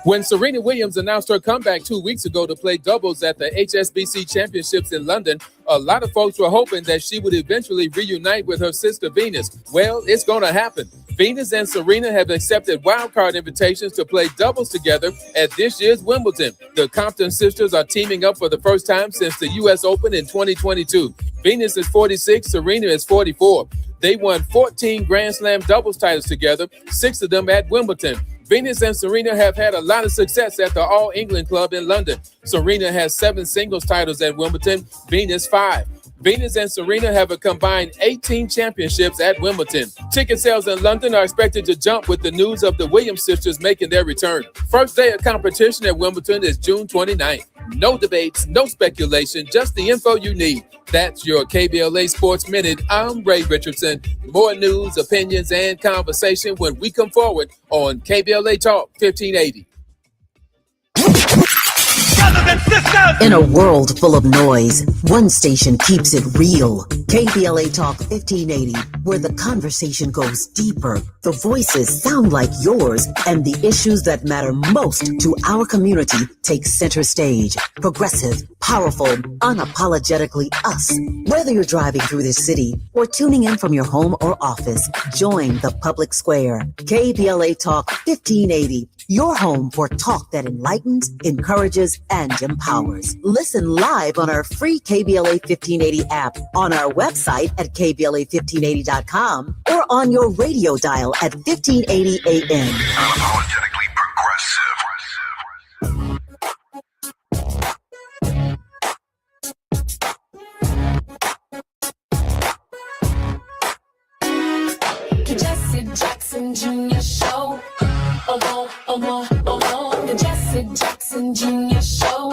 When Serena Williams announced her comeback 2 weeks ago to play doubles at the HSBC Championships in London, a lot of folks were hoping that she would eventually reunite with her sister Venus. Well, it's going to happen. Venus and Serena have accepted wildcard invitations to play doubles together at this year's Wimbledon. The Compton sisters are teaming up for the first time since the U.S. Open in 2022. Venus is 46, Serena is 44. They won 14 Grand Slam doubles titles together, 6 of them at Wimbledon. Venus and Serena have had a lot of success at the All England Club in London. Serena has 7 singles titles at Wimbledon, Venus 5. Venus and Serena have a combined 18 championships at Wimbledon. Ticket sales in London are expected to jump with the news of the Williams sisters making their return. First day of competition at Wimbledon is June 29th. No debates, no speculation, just the info you need. That's your KBLA Sports Minute. I'm Ray Richardson. More news, opinions, and conversation when we come forward on KBLA Talk 1580. In a world full of noise, one station keeps it real. KBLA Talk 1580, where the conversation goes deeper, the voices sound like yours, and the issues that matter most to our community take center stage. Progressive, powerful, unapologetically us. Whether you're driving through this city or tuning in from your home or office, join the public square. KBLA Talk 1580. Your home for talk that enlightens, encourages, and empowers. Listen live on our free KBLA 1580 app, on our website at KBLA1580.com, or on your radio dial at 1580 AM. Unapologetically progressive. Jesse Jackson Jr. Show. The Jesse Jackson Jr. Show.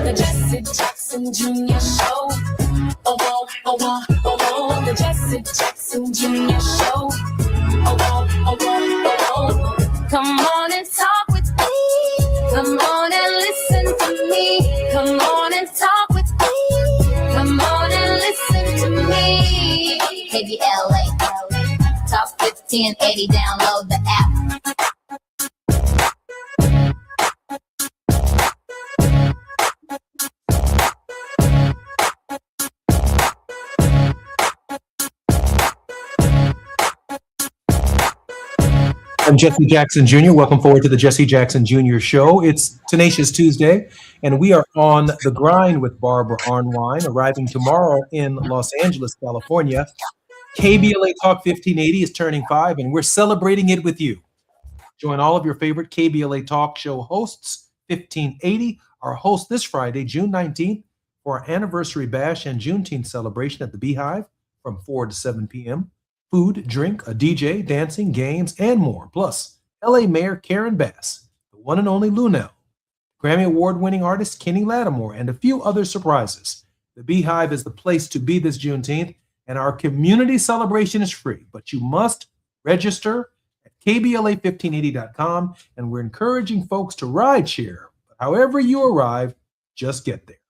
The Jesse Jackson Jr. Show. The Jesse Jackson Jr. Show. Come on and talk with me. Come on and listen to me. Come on and talk with me. Come on and listen to me. KBLA Talk 1580. Download the app. I'm Jesse Jackson Jr. Welcome forward to the Jesse Jackson Jr. Show. It's Tenacious Tuesday, and we are on the grind with Barbara Arnwine, arriving tomorrow in Los Angeles, California. KBLA Talk 1580 is turning 5, and we're celebrating it with you. Join all of your favorite KBLA Talk show hosts, 1580, our host this Friday, June 19th, for our anniversary bash and Juneteenth celebration at the Beehive from 4 to 7 p.m. Food, drink, a DJ, dancing, games, and more. Plus, LA Mayor Karen Bass, the one and only Lunel, Grammy Award-winning artist Kenny Lattimore, and a few other surprises. The Beehive is the place to be this Juneteenth, and our community celebration is free, but you must register at KBLA1580.com, and we're encouraging folks to ride share. But however you arrive, just get there.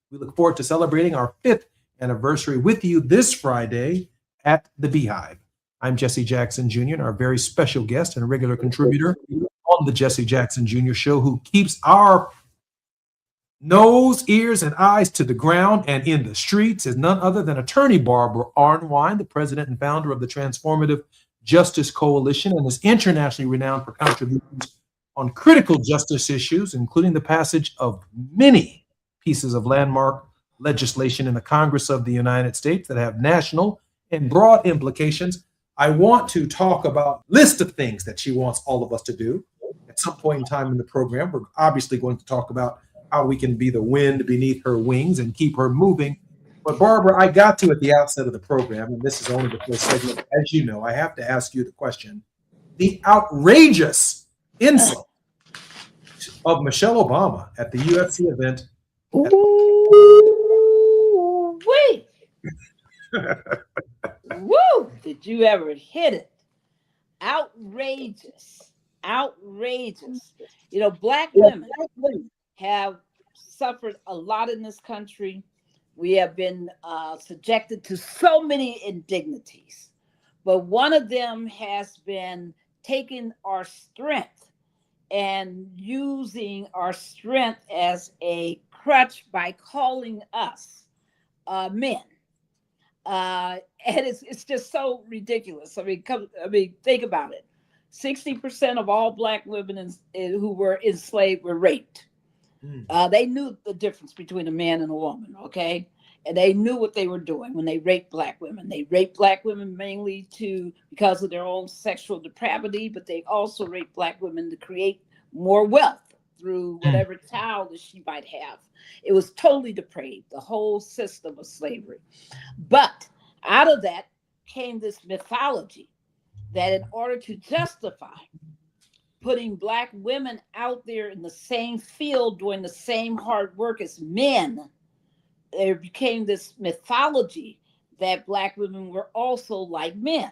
We look forward to celebrating our 5th anniversary with you this Friday at the Beehive. I'm Jesse Jackson Jr., and our very special guest and a regular contributor on the Jesse Jackson Jr. Show, who keeps our nose, ears, and eyes to the ground and in the streets, is none other than attorney Barbara Arnwine, the president and founder of the Transformative Justice Coalition, and is internationally renowned for contributions on critical justice issues, including the passage of many pieces of landmark legislation in the Congress of the United States that have national and broad implications. I want to talk about a list of things that she wants all of us to do at some point in time in the program. We're obviously going to talk about how we can be the wind beneath her wings and keep her moving. But Barbara, I got to at the outset of the program, and this is only the first segment. As you know, I have to ask you the question: the outrageous insult of Michelle Obama at the UFC event. Wait. Woo! Did you ever hit it? Outrageous. Outrageous. You know, Black women have suffered a lot in this country. We have been subjected to so many indignities, but one of them has been taking our strength and using our strength as a crutch by calling us men. And it's just so ridiculous. I mean, think about it. 60% of all Black women who were enslaved were raped. They knew the difference between a man and a woman, okay? And they knew what they were doing when they raped Black women. They raped Black women mainly because of their own sexual depravity, but they also raped Black women to create more wealth through whatever child that she might have. It was totally depraved, the whole system of slavery. But out of that came this mythology that in order to justify putting Black women out there in the same field doing the same hard work as men, there became this mythology that Black women were also like men.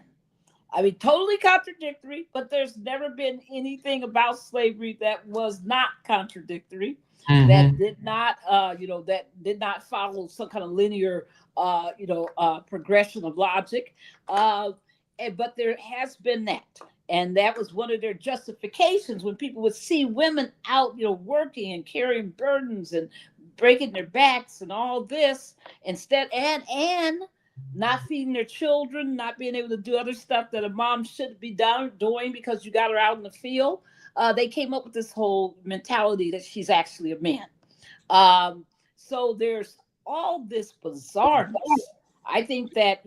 I mean, totally contradictory, but there's never been anything about slavery that was not contradictory, that did not, that did not follow some kind of linear, progression of logic. But there has been that. And that was one of their justifications when people would see women out, working and carrying burdens and breaking their backs and all this instead, and not feeding their children, not being able to do other stuff that a mom should be doing because you got her out in the field. They came up with this whole mentality that she's actually a man. So there's all this bizarreness. I think that,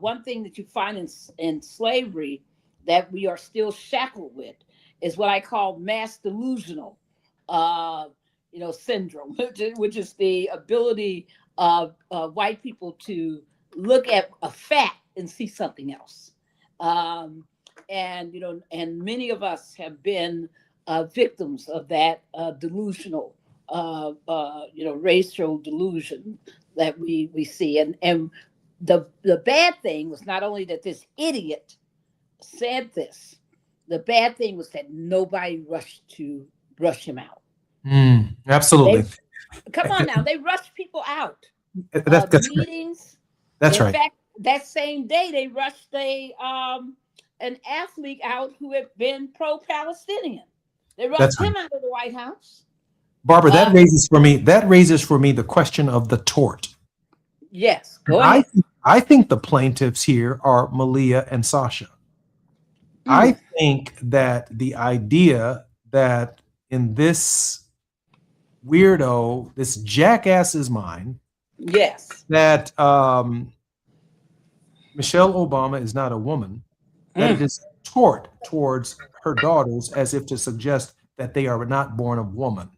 one thing that you find in slavery that we are still shackled with is what I call mass delusional, syndrome, which is the ability of white people to look at a fact and see something else. And many of us have been victims of that delusional, racial delusion that we see. And the bad thing was not only that this idiot said this, the bad thing was that nobody rushed to rush him out. Absolutely. Come on now, they rushed people out. That's meetings. That's in right. fact, that same day they rushed an athlete out who had been pro-Palestinian. They rushed him out of the White House. Barbara, that raises for me the question of the tort. Yes, go ahead. I think the plaintiffs here are Malia and Sasha. I think that the idea that in this weirdo, this jackass's mind, yes, that Michelle Obama is not a woman, that it is tort towards her daughters as if to suggest that they are not born of woman.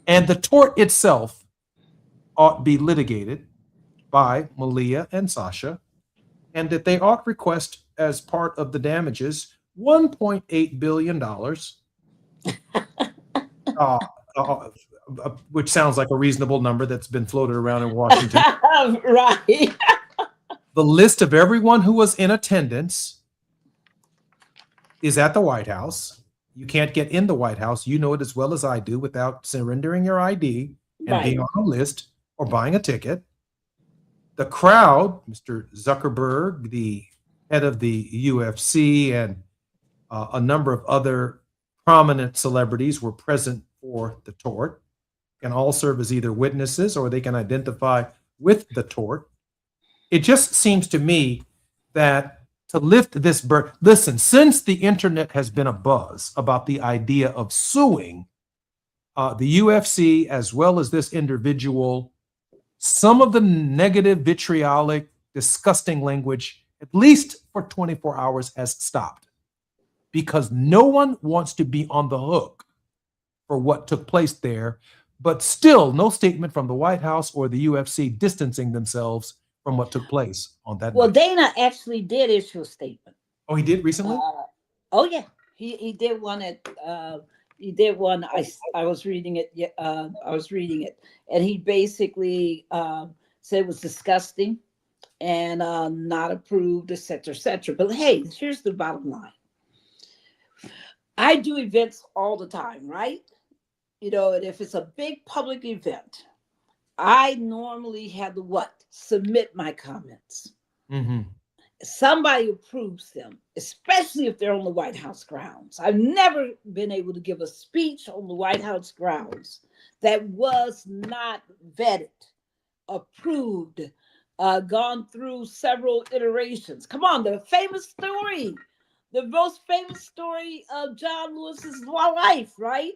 And the tort itself ought to be litigated by Malia and Sasha, and that they ought request as part of the damages $1.8 billion, which sounds like a reasonable number that's been floated around in Washington. Right. The list of everyone who was in attendance is at the White House. You can't get in the White House, you know it as well as I do, without surrendering your ID and being on a list or buying a ticket. The crowd, Mr. Zuckerberg, the head of the UFC, and a number of other prominent celebrities were present for the tort, can all serve as either witnesses or they can identify with the tort. It just seems to me that to lift this burden, listen, since the internet has been abuzz about the idea of suing the UFC as well as this individual, some of the negative, vitriolic, disgusting language, at least for 24 hours, has stopped. Because no one wants to be on the hook for what took place there, but still no statement from the White House or the UFC distancing themselves from what took place on that Well, night. Dana actually did issue a statement. Oh, he did recently? Oh yeah, he did one at he did one. I was reading it. I was reading it, and he basically said it was disgusting and not approved, etc., etc. But hey, here's the bottom line. I do events all the time, right? You know, and if it's a big public event, I normally have to submit my comments. Mm-hmm. Somebody approves them, especially if they're on the White House grounds. I've never been able to give a speech on the White House grounds that was not vetted, approved, gone through several iterations. Come on, the most famous story of John Lewis's life, right?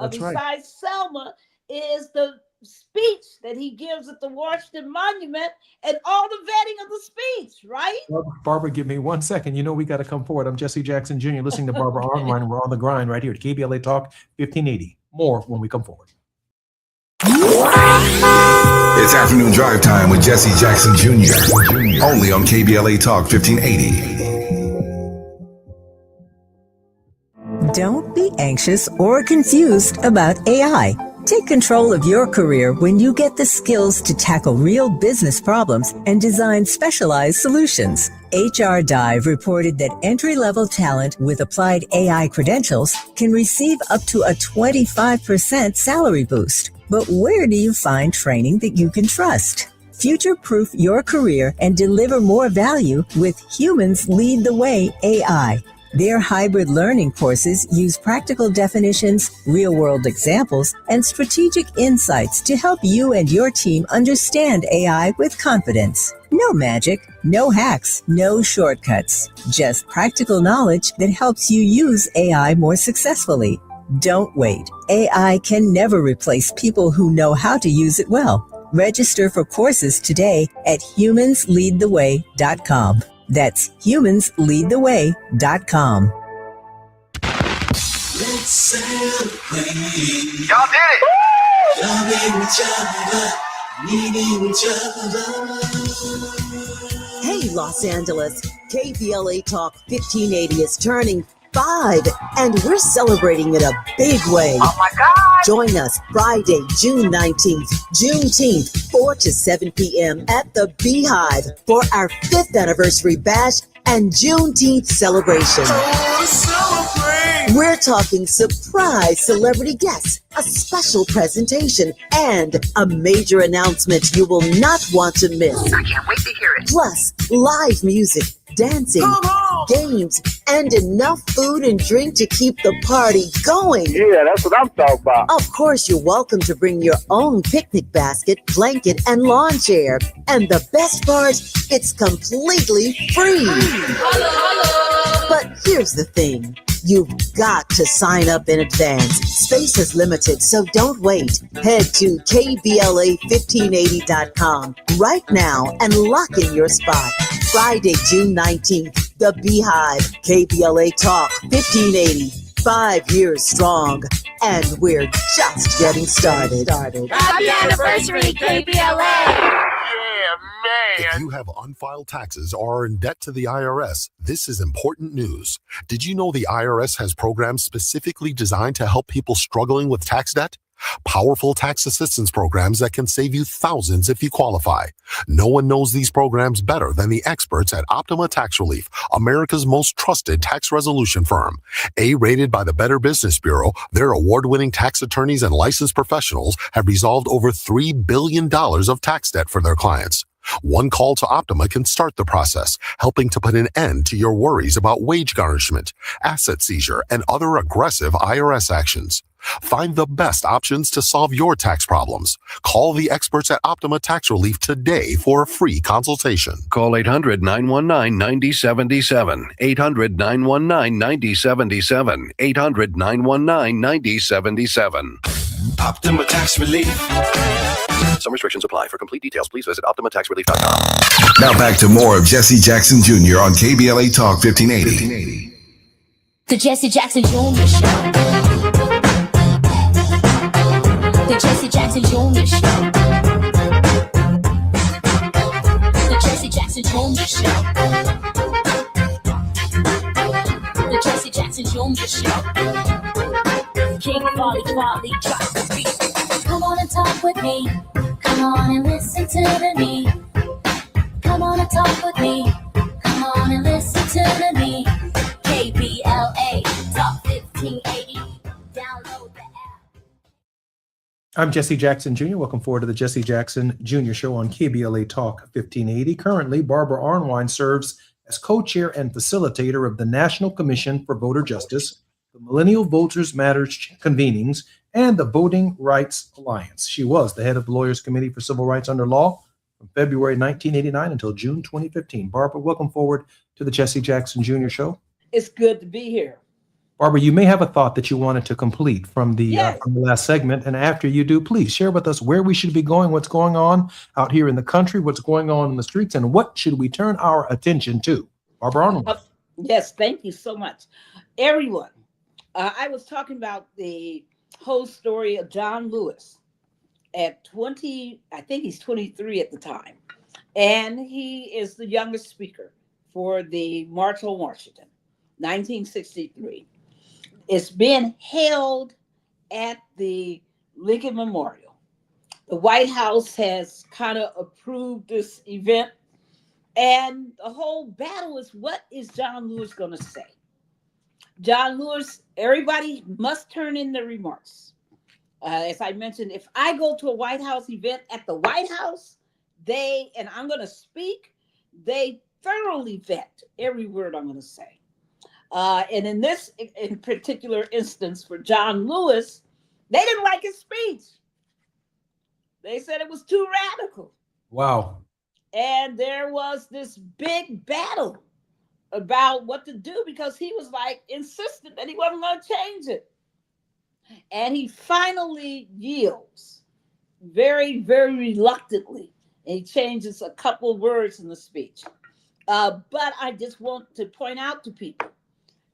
That's right. Besides Selma, is the speech that he gives at the Washington Monument and all the vetting of the speech, right? Barbara, give me 1 second. You know we got to come forward. I'm Jesse Jackson Jr. listening to Barbara Online. We're on the grind right here at KBLA Talk 1580. More when we come forward. It's afternoon drive time with Jesse Jackson Jr. Only on KBLA Talk 1580. Don't be anxious or confused about AI. Take control of your career when you get the skills to tackle real business problems and design specialized solutions. HR Dive reported that entry-level talent with applied AI credentials can receive up to a 25% salary boost. But where do you find training that you can trust? Future-proof your career and deliver more value with Humans Lead the Way AI. Their hybrid learning courses use practical definitions, real-world examples, and strategic insights to help you and your team understand AI with confidence. No magic, no hacks, no shortcuts. Just practical knowledge that helps you use AI more successfully. Don't wait. AI can never replace people who know how to use it well. Register for courses today at humansleadtheway.com. That's humansleadtheway.com. Let's celebrate. Y'all did it! Loving each other, needing each other. Hey, Los Angeles, KBLA Talk 1580 is turning 5, and we're celebrating in a big way. Oh my God! Join us Friday, June 19th, Juneteenth, 4 to 7 p.m. at the Beehive for our 5th anniversary bash and Juneteenth celebration. We're talking surprise celebrity guests, a special presentation, and a major announcement you will not want to miss. I can't wait to hear it. Plus, live music, dancing, games, and enough food and drink to keep the party going. Yeah, that's what I'm talking about. Of course, you're welcome to bring your own picnic basket, blanket, and lawn chair. And the best part, it's completely free. But here's the thing. You've got to sign up in advance. Space is limited, so don't wait. Head to KBLA1580.com right now and lock in your spot. Friday, June 19th, The Beehive, KBLA Talk 1580. 5 years strong, and we're just getting started. Happy anniversary, KBLA! If you have unfiled taxes or are in debt to the IRS, this is important news. Did you know the IRS has programs specifically designed to help people struggling with tax debt? Powerful tax assistance programs that can save you thousands if you qualify. No one knows these programs better than the experts at Optima Tax Relief, America's most trusted tax resolution firm. A-rated by the Better Business Bureau, their award-winning tax attorneys and licensed professionals have resolved over $3 billion of tax debt for their clients. One call to Optima can start the process, helping to put an end to your worries about wage garnishment, asset seizure, and other aggressive IRS actions. Find the best options to solve your tax problems. Call the experts at Optima Tax Relief today for a free consultation. Call 800-919-9077. 800-919-9077. 800-919-9077. Optima Tax Relief. Some restrictions apply. For complete details, please visit OptimaTaxRelief.com. Now back to more of Jesse Jackson Jr. on KBLA Talk 1580. The Jesse Jackson Jr. Show. The Jesse Jackson Jr. Show. The Jesse Jackson Jr. Show. The Jesse Jackson Jr. Show. King Quality drop the beat. Come on and talk with me. Come on and listen to me. Come on and talk with me. Come on and listen to me. KBLA Talk 1580. Download the app. I'm Jesse Jackson Jr. Welcome forward to the Jesse Jackson Jr. Show on KBLA Talk 1580. Currently, Barbara Arnwine serves as co-chair and facilitator of the National Commission for Voter Justice, the Millennial Voters Matters convenings, and the Voting Rights Alliance. She was the head of the Lawyers Committee for Civil Rights Under Law from February 1989 until June 2015. Barbara, welcome forward to the Jesse Jackson Jr. Show. It's good to be here. Barbara, you may have a thought that you wanted to complete from the last segment. And after you do, please share with us where we should be going, what's going on out here in the country, what's going on in the streets, and what should we turn our attention to? Barbara Arnold. Yes, thank you so much. Everyone, I was talking about the whole story of John Lewis at 20, I think he's 23 at the time. And he is the youngest speaker for the March on Washington, 1963. It's being held at the Lincoln Memorial. The White House has kind of approved this event. And the whole battle is, what is John Lewis going to say? John Lewis, everybody must turn in their remarks. As I mentioned, if I go to a White House event at the White House, and I'm going to speak, they thoroughly vet every word I'm going to say. And in this in particular instance for John Lewis, they didn't like his speech. They said it was too radical. Wow. And there was this big battle about what to do because he was like insistent that he wasn't going to change it. And he finally yields very, very reluctantly. And he changes a couple of words in the speech. But I just want to point out to people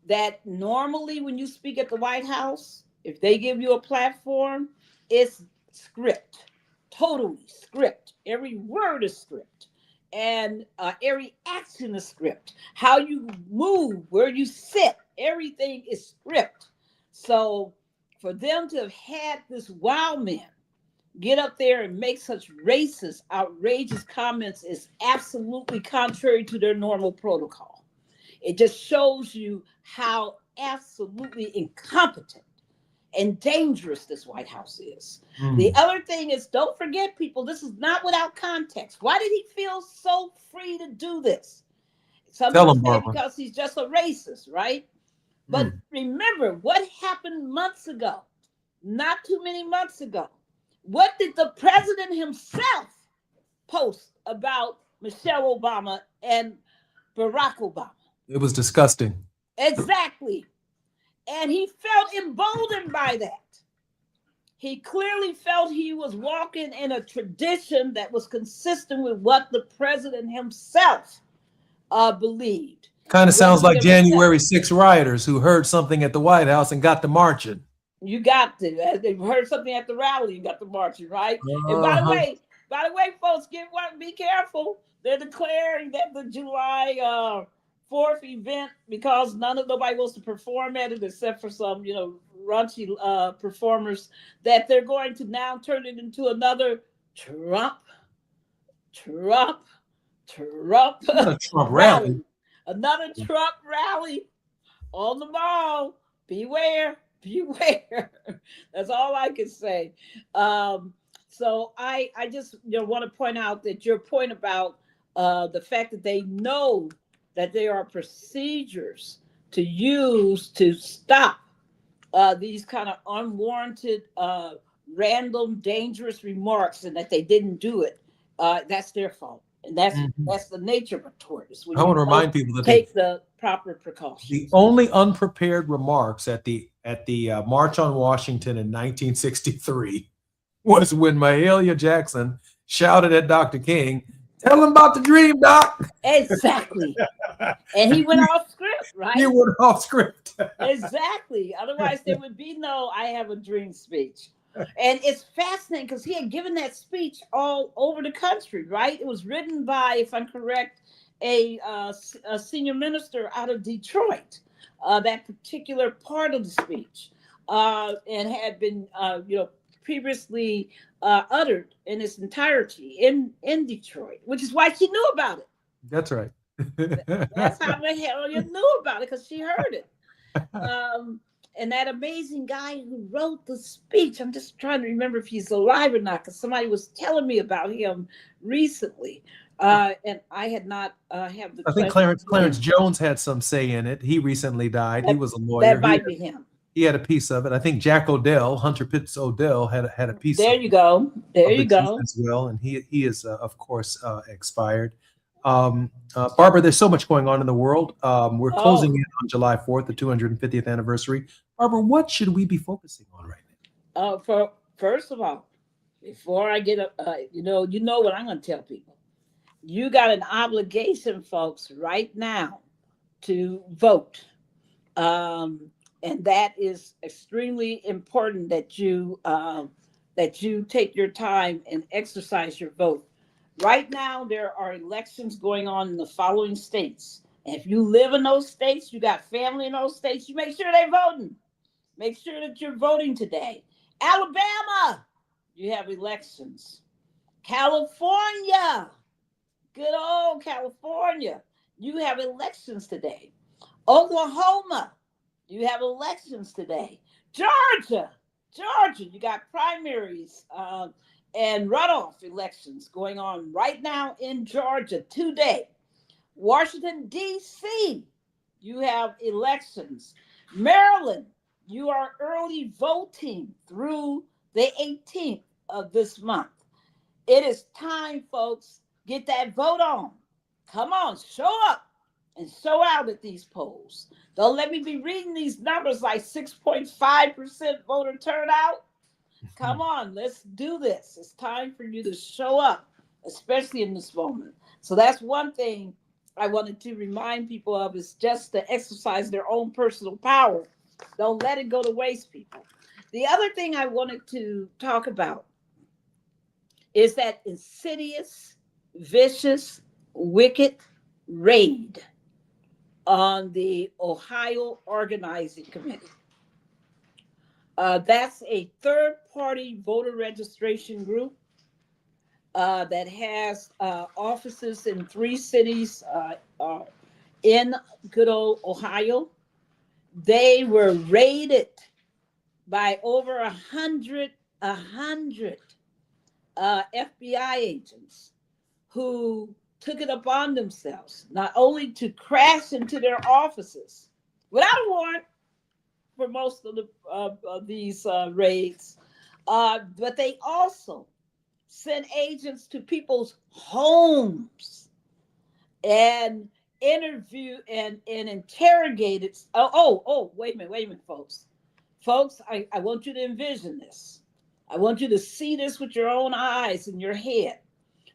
that normally when you speak at the White House, if they give you a platform, it's script, totally script. Every word is script. And every action is script. How you move, where you sit, everything is script. So for them to have had this wild man get up there and make such racist, outrageous comments is absolutely contrary to their normal protocol. It just shows you how absolutely incompetent and dangerous this White House is. The other thing is, don't forget, people, this is not without context. Why did he feel so free to do this? Some people say because he's just a racist, right? But remember what happened months ago, not too many months ago. What did the president himself post about Michelle Obama and Barack Obama? It was disgusting. Exactly. And he felt emboldened by that. He clearly felt he was walking in a tradition that was consistent with what the president himself believed. Kind of sounds like January 6 rioters who heard something at the White House and got to marching. You got to. They heard something at the rally, you got to marching, right? And by the way, folks, be careful. They're declaring that the July 4th event, because nobody wants to perform at it except for some, raunchy performers, that they're going to now turn it into another Trump rally. Another Trump rally on the mall. Beware. That's all I can say. So I just want to point out that your point about the fact that they know that there are procedures to use to stop these kind of unwarranted, random, dangerous remarks, and that they didn't do it. That's their fault, and that's the nature of a tortoise. I want to remind people that take the proper precautions. The only unprepared remarks at the March on Washington in 1963 was when Mahalia Jackson shouted at Dr. King, "Tell him about the dream, Doc." Exactly. And he went off script, right? He went off script. Exactly. Otherwise, there would be no "I have a dream" speech. And it's fascinating because he had given that speech all over the country, right? It was written by, if I'm correct, a senior minister out of Detroit, that particular part of the speech, and had been, previously uttered in its entirety in Detroit, which is why she knew about it. That's right. That's how Mahalia knew about it, because she heard it. And that amazing guy who wrote the speech, I'm just trying to remember if he's alive or not, because somebody was telling me about him recently. And I had not have the. I think Clarence Jones had some say in it. He recently died. He was a lawyer. That might be him. He had a piece of it. I think Jack Odell, Hunter Pitts Odell, had a piece. There you go. There you go. As well, and he is of course expired. Barbara, there's so much going on in the world. We're closing in on July 4th, the 250th anniversary. Barbara, what should we be focusing on right now? First of all, before I get you know what I'm going to tell people. You got an obligation, folks, right now to vote. And that is extremely important that you take your time and exercise your vote. Right now, there are elections going on in the following states. And if you live in those states, you got family in those states, you make sure they're voting. Make sure that you're voting today. Alabama, you have elections. California, good old California, you have elections today. Oklahoma, you have elections today. Georgia, you got primaries and runoff elections going on right now in Georgia today. Washington, D.C., you have elections. Maryland, you are early voting through the 18th of this month. It is time, folks. Get that vote on. Come on, show up and show out at these polls. Don't let me be reading these numbers like 6.5% voter turnout. Come on, let's do this. It's time for you to show up, especially in this moment. So that's one thing I wanted to remind people of, is just to exercise their own personal power. Don't let it go to waste, people. The other thing I wanted to talk about is that insidious, vicious, wicked raid on the Ohio Organizing Committee. That's a third-party voter registration group that has offices in 3 cities in good old Ohio. They were raided by over 100 FBI agents who took it upon themselves not only to crash into their offices without a warrant for most of these raids, but they also sent agents to people's homes and interview and interrogated. Wait a minute, folks. Folks, I want you to envision this. I want you to see this with your own eyes in your head.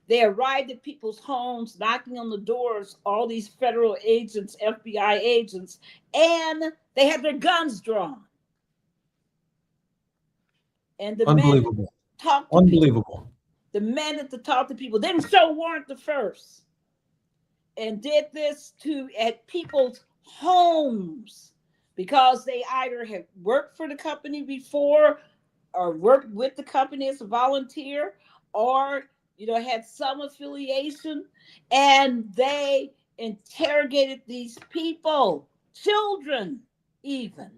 They arrived at people's homes, knocking on the doors, all these federal agents, FBI agents, and they had their guns drawn. And the Unbelievable. The men that talked to people didn't show warrant the first, and did this at people's homes because they either had worked for the company before, or worked with the company as a volunteer, or had some affiliation, and they interrogated these people, children, even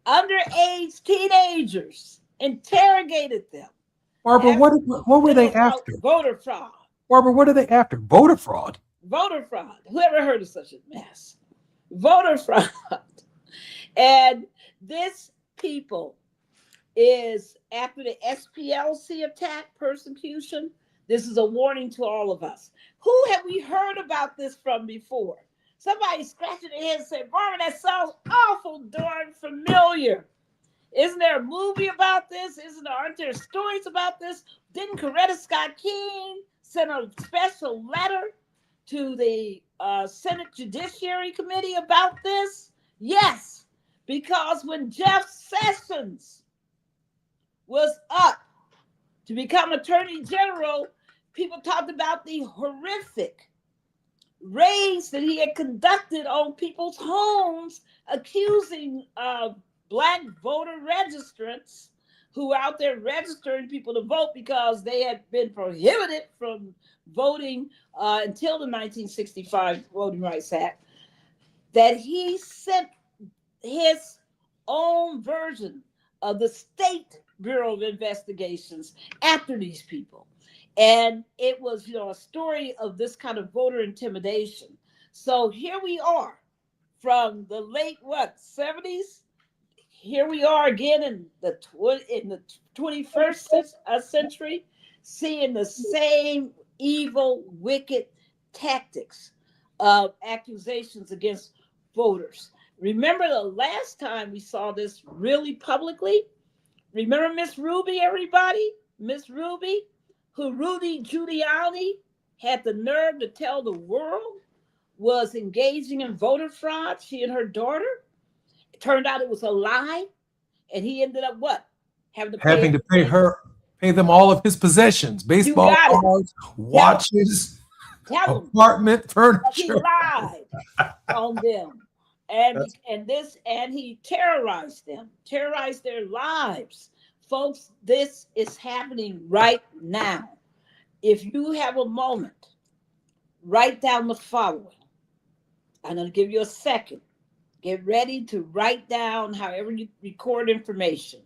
underage teenagers, interrogated them. Barbara, what were they after? Voter fraud. Barbara, what are they after? Voter fraud. Voter fraud. Whoever heard of such a mess? Voter fraud. And this people is after the SPLC attack, persecution. This is a warning to all of us. Who have we heard about this from before? Somebody scratching their head and saying, Barbara, that sounds awful darn familiar. Isn't there a movie about this? Aren't there stories about this? Didn't Coretta Scott King send a special letter to the Senate Judiciary Committee about this? Yes, because when Jeff Sessions was up to become Attorney General, people talked about the horrific raids that he had conducted on people's homes, accusing Black voter registrants who were out there registering people to vote because they had been prohibited from voting until the 1965 Voting Rights Act, that he sent his own version of the State Bureau of Investigations after these people. And it was, a story of this kind of voter intimidation. So here we are from the late, 70s? Here we are again in the 21st century, seeing the same evil, wicked tactics of accusations against voters. Remember the last time we saw this really publicly? Remember Miss Ruby, everybody? Miss Ruby, who Rudy Giuliani had the nerve to tell the world was engaging in voter fraud, she and her daughter. It turned out it was a lie, and he ended up what? Having to pay them all of his possessions, baseball cards, watches, apartment furniture. He lied on them. And he terrorized them, terrorized their lives. Folks, this is happening right now. If you have a moment, write down the following. I'm going to give you a second. Get ready to write down however you record information.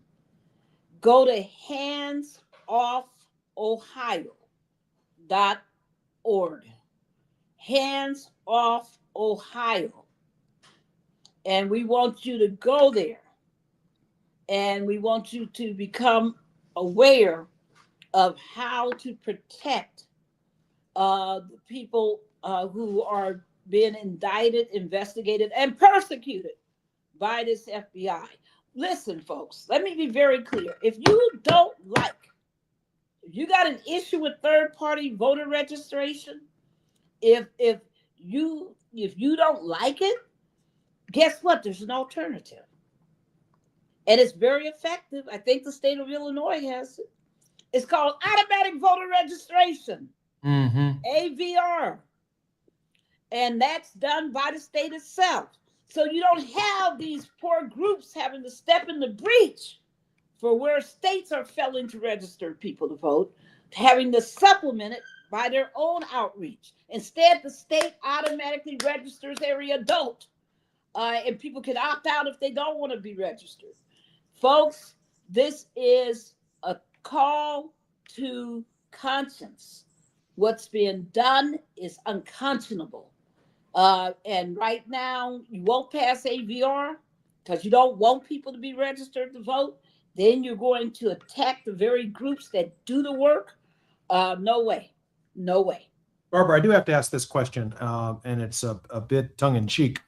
Go to handsoffohio.org. Hands Off Ohio. And we want you to go there. And we want you to become aware of how to protect the people who are being indicted, investigated, and persecuted by this FBI. Listen, folks, let me be very clear. If you got an issue with third-party voter registration, if you don't like it, guess what? There's an alternative. And it's very effective. I think the state of Illinois has it. It's called automatic voter registration, AVR. And that's done by the state itself. So you don't have these poor groups having to step in the breach for where states are failing to register people to vote, having to supplement it by their own outreach. Instead, the state automatically registers every adult, and people can opt out if they don't want to be registered. Folks, this is a call to conscience. What's being done is unconscionable. And right now, you won't pass AVR because you don't want people to be registered to vote. Then you're going to attack the very groups that do the work. No way. No way. Barbara, I do have to ask this question, and it's a bit tongue-in-cheek.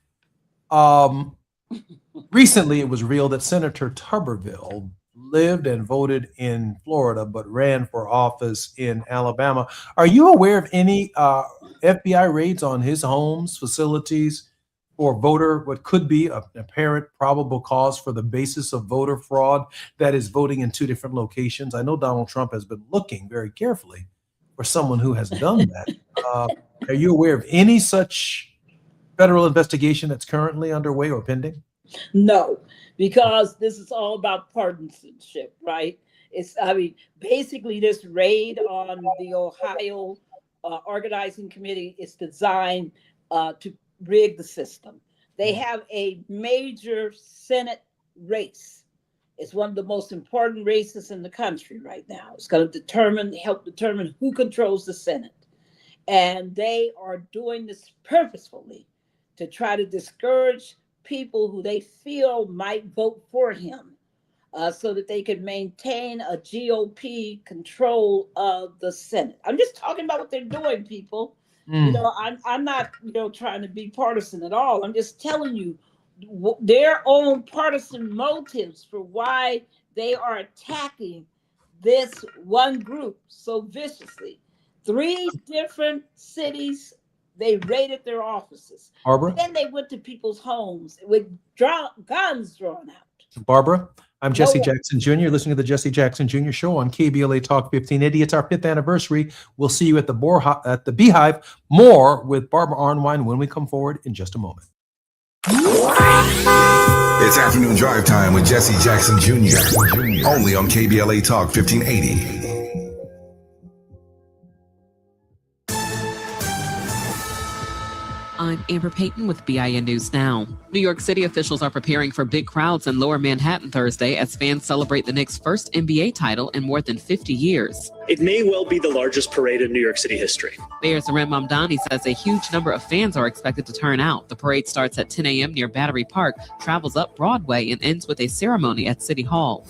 Recently, it was revealed that Senator Tuberville lived and voted in Florida, but ran for office in Alabama. Are you aware of any FBI raids on his homes, facilities, for what could be an apparent probable cause for the basis of voter fraud, that is voting in two different locations? I know Donald Trump has been looking very carefully for someone who has done that. Are you aware of any such federal investigation that's currently underway or pending? No, because this is all about partisanship, right? Basically this raid on the Ohio organizing committee is designed to rig the system. They have a major Senate race It's one of the most important races in the country right now. It's going to help determine who controls the Senate. And they are doing this purposefully to try to discourage people who they feel might vote for him so that they can maintain a GOP control of the Senate. I'm just talking about what they're doing, people. You know, I'm not, trying to be partisan at all. I'm just telling you their own partisan motives for why they are attacking this one group so viciously. 3 different cities, they raided their offices. Barbara? Then they went to people's homes with guns drawn out. Barbara, I'm Jesse Jackson Jr. Listening to the Jesse Jackson Jr. Show on KBLA Talk 1580. It's our 5th anniversary. We'll see you at the Beehive. More with Barbara Arnwine when we come forward in just a moment. It's afternoon drive time with Jesse Jackson Jr. Only on KBLA Talk 1580. I'm Amber Payton with BIN News Now. New York City officials are preparing for big crowds in Lower Manhattan Thursday as fans celebrate the Knicks' first NBA title in more than 50 years. It may well be the largest parade in New York City history. Mayor Zarem Mamdani says a huge number of fans are expected to turn out. The parade starts at 10 a.m. near Battery Park, travels up Broadway, and ends with a ceremony at City Hall.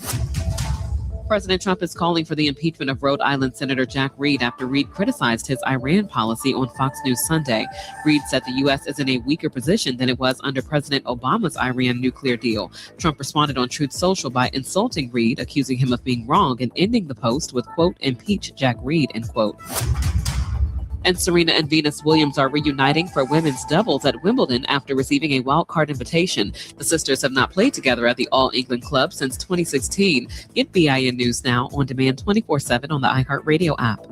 President Trump is calling for the impeachment of Rhode Island Senator Jack Reed after Reed criticized his Iran policy on Fox News Sunday. Reed said the U.S. is in a weaker position than it was under President Obama's Iran nuclear deal. Trump responded on Truth Social by insulting Reed, accusing him of being wrong, and ending the post with, quote, "impeach Jack Reed," end quote. And Serena and Venus Williams are reuniting for women's doubles at Wimbledon after receiving a wildcard invitation. The sisters have not played together at the All England Club since 2016. Get BIN News Now on demand 24/7 on the iHeartRadio app.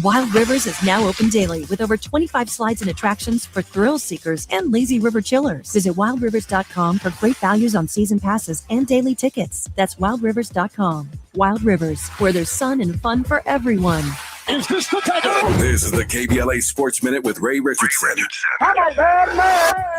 Wild Rivers is now open daily with over 25 slides and attractions for thrill seekers and lazy river chillers. Visit wildrivers.com for great values on season passes and daily tickets. That's wildrivers.com. Wild Rivers, where there's sun and fun for everyone. Is this the time? This is the KBLA Sports Minute with Ray Richardson.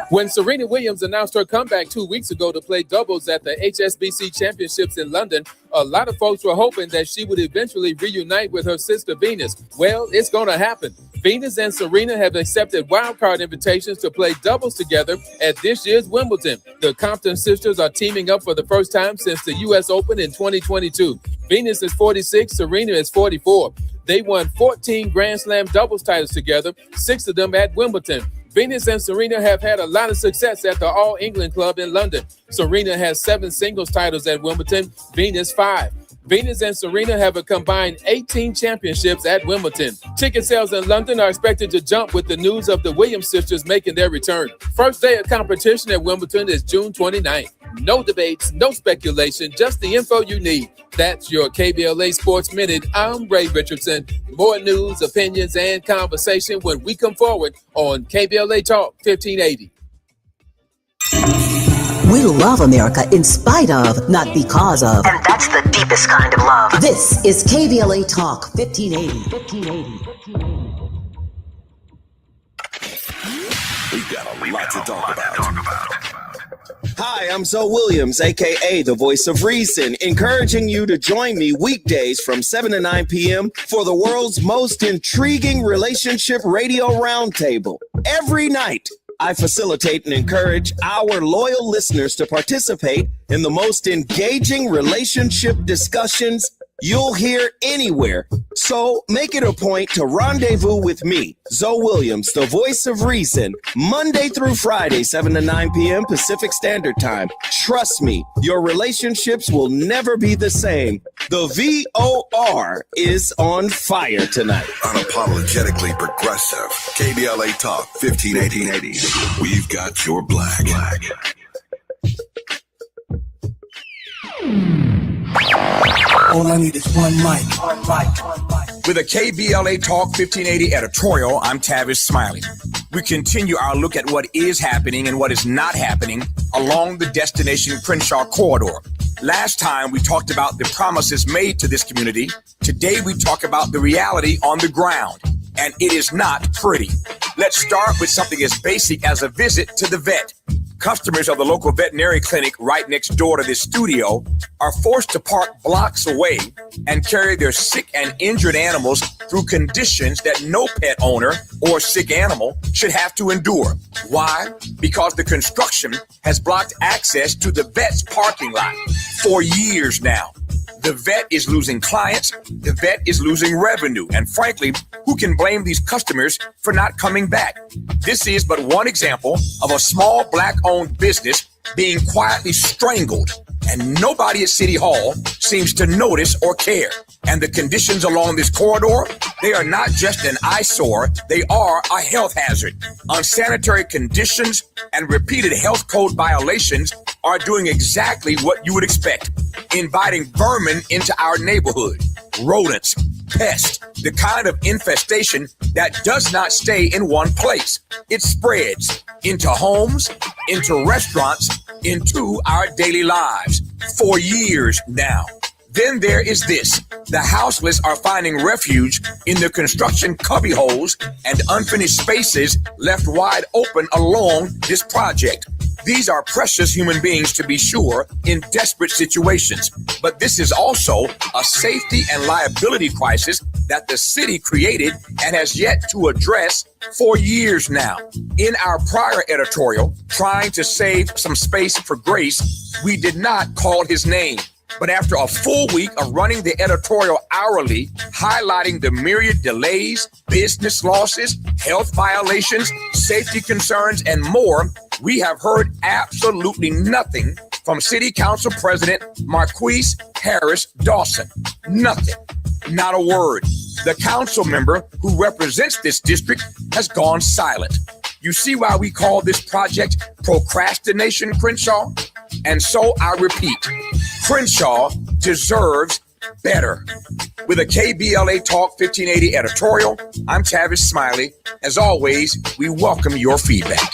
When Serena Williams announced her comeback 2 weeks ago to play doubles at the HSBC Championships in London, a lot of folks were hoping that she would eventually reunite with her sister Venus. Well, it's going to happen. Venus and Serena have accepted wildcard invitations to play doubles together at this year's Wimbledon. The Compton sisters are teaming up for the first time since the U.S. Open in 2022. Venus is 46, Serena is 44. They won 14 Grand Slam doubles titles together, 6 of them at Wimbledon. Venus and Serena have had a lot of success at the All England Club in London. Serena has 7 singles titles at Wimbledon, Venus 5. Venus and Serena have a combined 18 championships at Wimbledon. Ticket sales in London are expected to jump with the news of the Williams sisters making their return. First day of competition at Wimbledon is June 29th. No debates, no speculation, just the info you need. That's your KBLA Sports Minute. I'm Ray Richardson. More news, opinions, and conversation when we come forward on KBLA Talk 1580. We love America in spite of, not because of. And that's the deepest kind of love. This is KBLA Talk 1580. We've got a lot to talk about. Hi, I'm Zoe Williams, a.k.a. the Voice of Reason, encouraging you to join me weekdays from 7 to 9 p.m. for the world's most intriguing relationship radio roundtable. Every night, I facilitate and encourage our loyal listeners to participate in the most engaging relationship discussions you'll hear anywhere. So make it a point to rendezvous with me, Zoe Williams, the Voice of Reason, Monday through Friday, 7 to 9 p.m. Pacific Standard Time. Trust me, your relationships will never be the same. The VOR is on fire tonight. Unapologetically progressive. KBLA Talk 1580. We've got your black. All I need is one mic. With a KBLA Talk 1580 editorial, I'm Tavish Smiley. We continue our look at what is happening and what is not happening along the Destination Crenshaw corridor. Last time we talked about the promises made to this community. Today we talk about the reality on the ground, and it is not pretty. Let's start with something as basic as a visit to the vet. Customers of the local veterinary clinic right next door to this studio are forced to park blocks away and carry their sick and injured animals through conditions that no pet owner or sick animal should have to endure. Why? Because the construction has blocked access to the vet's parking lot for years now. The vet is losing clients, the vet is losing revenue, and frankly, who can blame these customers for not coming back? This is but one example of a small Black-owned business being quietly strangled, and nobody at City Hall seems to notice or care. And the conditions along this corridor, they are not just an eyesore, they are a health hazard. Unsanitary conditions and repeated health code violations are doing exactly what you would expect, inviting vermin into our neighborhood. Rodents, pests, the kind of infestation that does not stay in one place. It spreads into homes, into restaurants, into our daily lives for years now. Then there is this. The houseless are finding refuge in the construction cubbyholes and unfinished spaces left wide open along this project. These are precious human beings, to be sure, in desperate situations. But this is also a safety and liability crisis that the city created and has yet to address for years now. In our prior editorial, trying to save some space for Grace, we did not call his name. But after a full week of running the editorial hourly, highlighting the myriad delays, business losses, health violations, safety concerns, and more, we have heard absolutely nothing from City Council President Marquise Harris Dawson. Nothing. Not a word. The council member who represents this district has gone silent. You see why we call this project procrastination, Crenshaw? And so I repeat, Crenshaw deserves better. With a KBLA Talk 1580 editorial, I'm Tavis Smiley. As always, we welcome your feedback.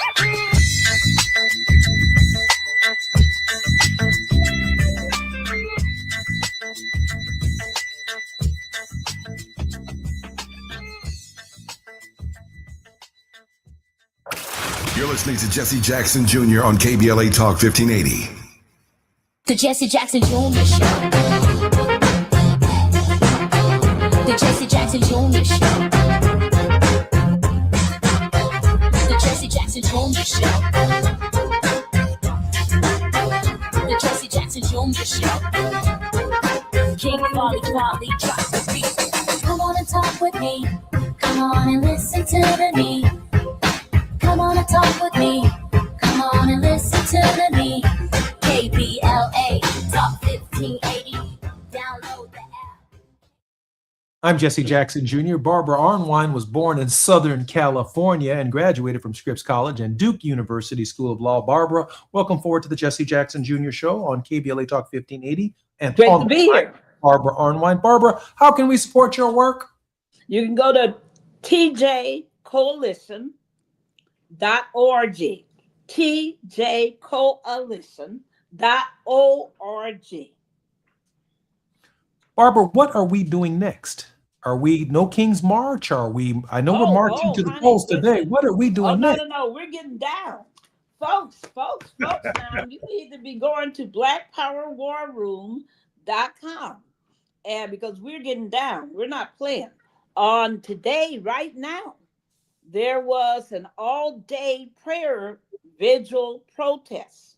You're listening to Jesse Jackson Jr. on KBLA Talk 1580. The Jesse Jackson Jr. Show. The Jesse Jackson Jr. Show. The Jesse Jackson Jr. Show. The Jesse Jackson Jr. Show. King Quality drops the beat. Come on and talk with me. Come on and listen to me. Come on and talk with me. Come on and listen to me. KBLA Talk 1580. Download the app. I'm Jesse Jackson Jr. Barbara Arnwine was born in Southern California and graduated from Scripps College and Duke University School of Law. Barbara, welcome forward to the Jesse Jackson Jr. Show on KBLA Talk 1580. And great to be here. Barbara Arnwine. Barbara, how can we support your work? You can go to tjcoalition.org. tjcoalition.org. Barbara, what are we doing next? Are we No King's March? Are we? I know we're marching to the polls today. What are we doing next? No, we're getting down. Folks, now you need to be going to blackpowerwarroom.com. And because we're getting down, we're not playing. On today, right now, there was an all-day prayer vigil protest.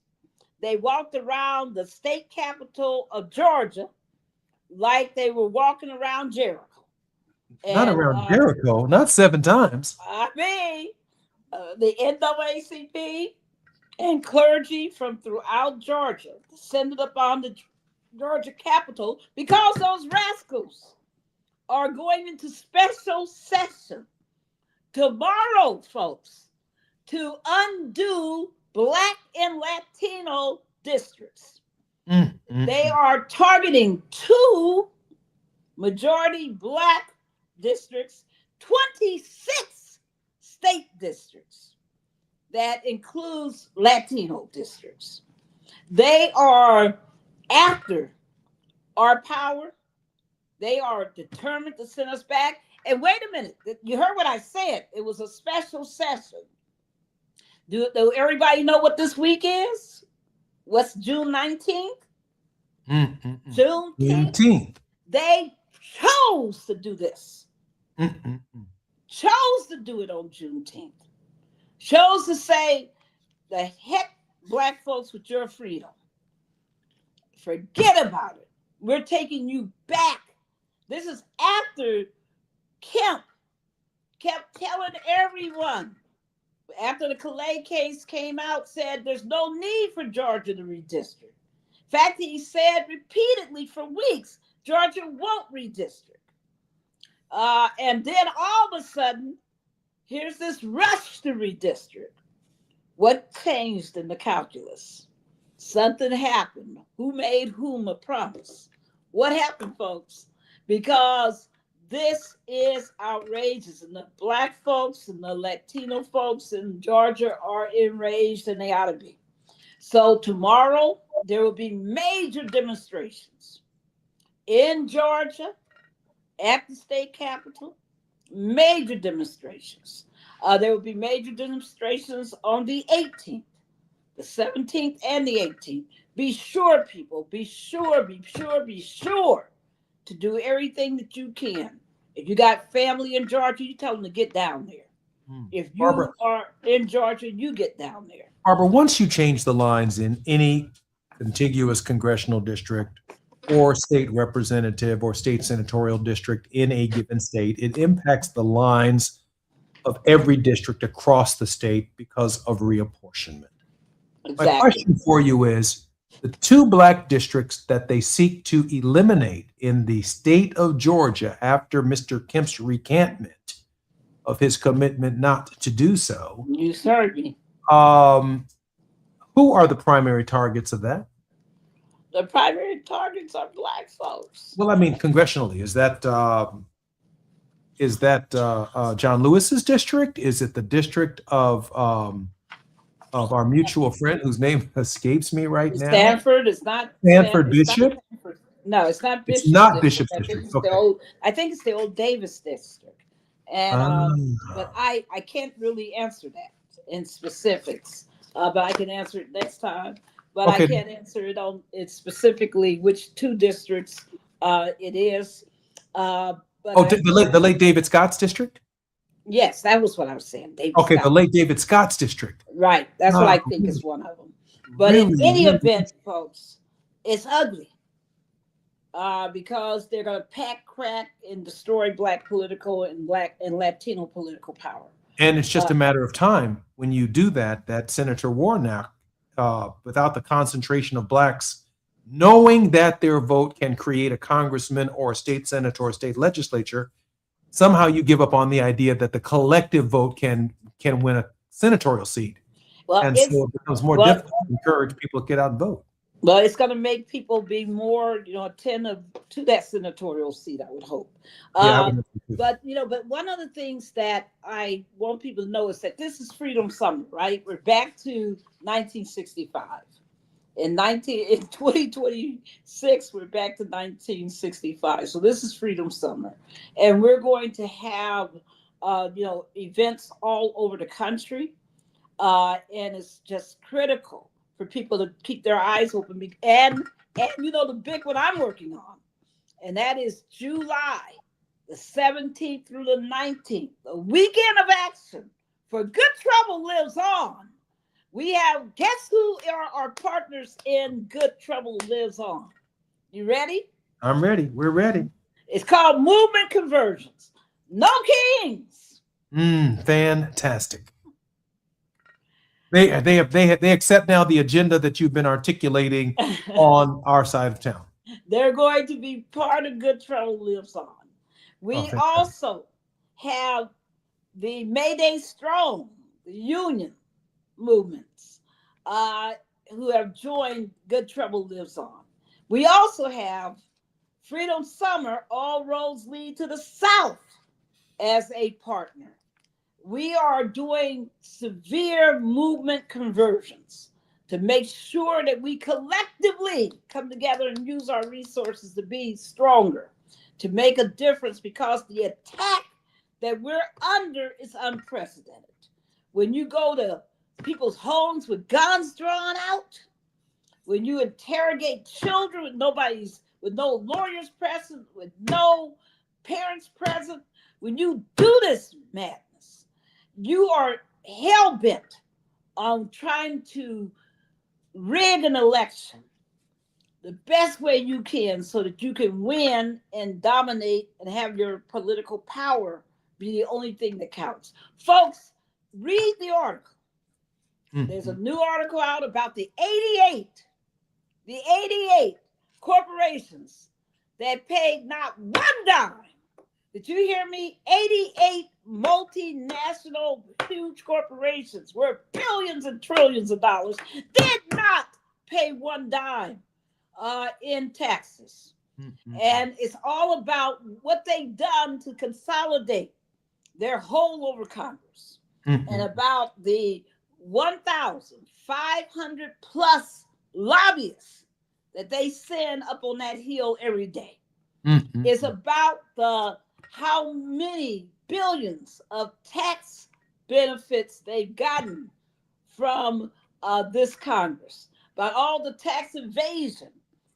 They walked around the state capital of Georgia like they were walking around Jericho. Not around Jericho, not 7 times. I mean, the NAACP and clergy from throughout Georgia descended upon the Georgia Capitol because those rascals are going into special session tomorrow, folks, to undo Black and Latino districts. They are targeting 2 majority Black districts, 26 state districts that includes Latino districts. They are after our power. They are determined to send us back. And wait a minute, you heard what I said. It was a special session. Do everybody know what this week is? What's June 19th? Juneteenth. They chose to do this. Chose to do it on Juneteenth. Chose to say, the heck, Black folks, with your freedom. Forget about it. We're taking you back. This is after Kemp kept telling everyone, after the Calais case came out, said there's no need for Georgia to redistrict. In fact, he said repeatedly for weeks, Georgia won't redistrict. And then all of a sudden, here's this rush to redistrict. What changed in the calculus? Something happened. Who made whom a promise? What happened, folks? Because this is outrageous, and the Black folks and the Latino folks in Georgia are enraged, and they ought to be. So tomorrow, there will be major demonstrations in Georgia, at the state capitol, major demonstrations. There will be major demonstrations on the 18th, the 17th, and the 18th. Be sure, people, be sure to do everything that you can. If you got family in Georgia, you tell them to get down there. If you are in Georgia, you get down there. Barbara, once you change the lines in any contiguous congressional district or state representative or state senatorial district in a given state, it impacts the lines of every district across the state because of reapportionment. Exactly. My question for you is, the two Black districts that they seek to eliminate in the state of Georgia after Mr. Kemp's recantment of his commitment not to do so. You heard me. Who are the primary targets of that? The primary targets are Black folks. Well, I mean, congressionally, is that John Lewis's district? Is it the district of our mutual friend whose name escapes me right now? Stanford is not Stanford Bishop. No, it's not Bishop. It's not Bishop District. Okay. I think it's the old Davis district, and but I can't really answer that in specifics. But I can answer it next time. But okay. I can't answer it on it specifically which two districts it is. But the late David Scott's district? Yes, that was what I was saying. Okay, the late David Scott's district. Right. That's what I think is one of them. But in any event, folks, it's ugly. Because they're going to pack, crack, and destroy Black political and Black and Latino political power. And it's just a matter of time when you do that Senator Warnock, without the concentration of Blacks, knowing that their vote can create a congressman or a state senator or a state legislature, somehow you give up on the idea that the collective vote can win a senatorial seat. Well, and so it becomes more difficult to encourage people to get out and vote. Well, it's going to make people be more, attentive to that senatorial seat, I would hope. But one of the things that I want people to know is that this is Freedom Summer, right? We're back to 1965. In 2026, we're back to 1965. So this is Freedom Summer. And we're going to have, events all over the country. And it's just critical for people to keep their eyes open. And the big one I'm working on, and that is July the 17th through the 19th, the weekend of action for Good Trouble Lives On. We have, guess who are our partners in Good Trouble Lives On? You ready? I'm ready. We're ready. It's called Movement Conversions. No kings. Fantastic. They accept now the agenda that you've been articulating on our side of town. They're going to be part of Good Trouble Lives On. We also have the Mayday Strong, the union movements, who have joined Good Trouble Lives On. We also have Freedom Summer, All Roads Lead to the South, as a partner. We are doing severe movement conversions to make sure that we collectively come together and use our resources to be stronger, to make a difference, because the attack that we're under is unprecedented. When you go to people's homes with guns drawn out, when you interrogate children with no lawyers present, with no parents present, when you do this madness, you are hell-bent on trying to rig an election the best way you can so that you can win and dominate and have your political power be the only thing that counts. Folks, read the article. There's a new article out about the 88 corporations that paid not one dime. Did you hear me? 88 multinational huge corporations worth billions and trillions of dollars did not pay one dime in taxes. And it's all about what they've done to consolidate their hold over Congress and about the 1,500 plus lobbyists that they send up on that hill every day. It's about how many billions of tax benefits they've gotten from this Congress, about all the tax evasion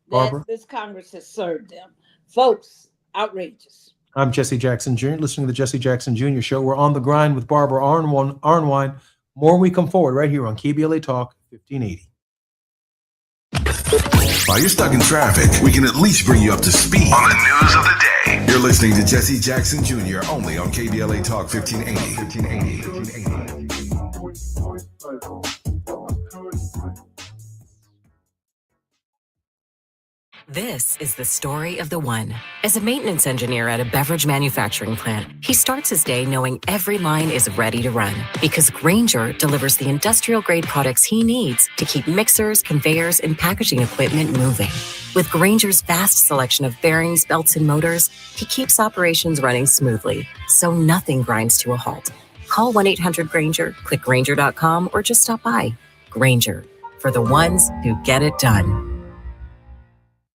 that this Congress has served them. Folks, outrageous. I'm Jesse Jackson Jr., listening to the Jesse Jackson Jr. Show. We're on the grind with Barbara Arnwine. More we come forward right here on KBLA Talk 1580. While you're stuck in traffic, we can at least bring you up to speed on the news of the day. You're listening to Jesse Jackson Jr. only on KBLA Talk 1580. This is the story of the one. As a maintenance engineer at a beverage manufacturing plant, he starts his day knowing every line is ready to run because Grainger delivers the industrial-grade products he needs to keep mixers, conveyors, and packaging equipment moving. With Grainger's vast selection of bearings, belts, and motors, he keeps operations running smoothly, so nothing grinds to a halt. Call 1-800-GRAINGER, click Grainger.com, or just stop by. Grainger, for the ones who get it done.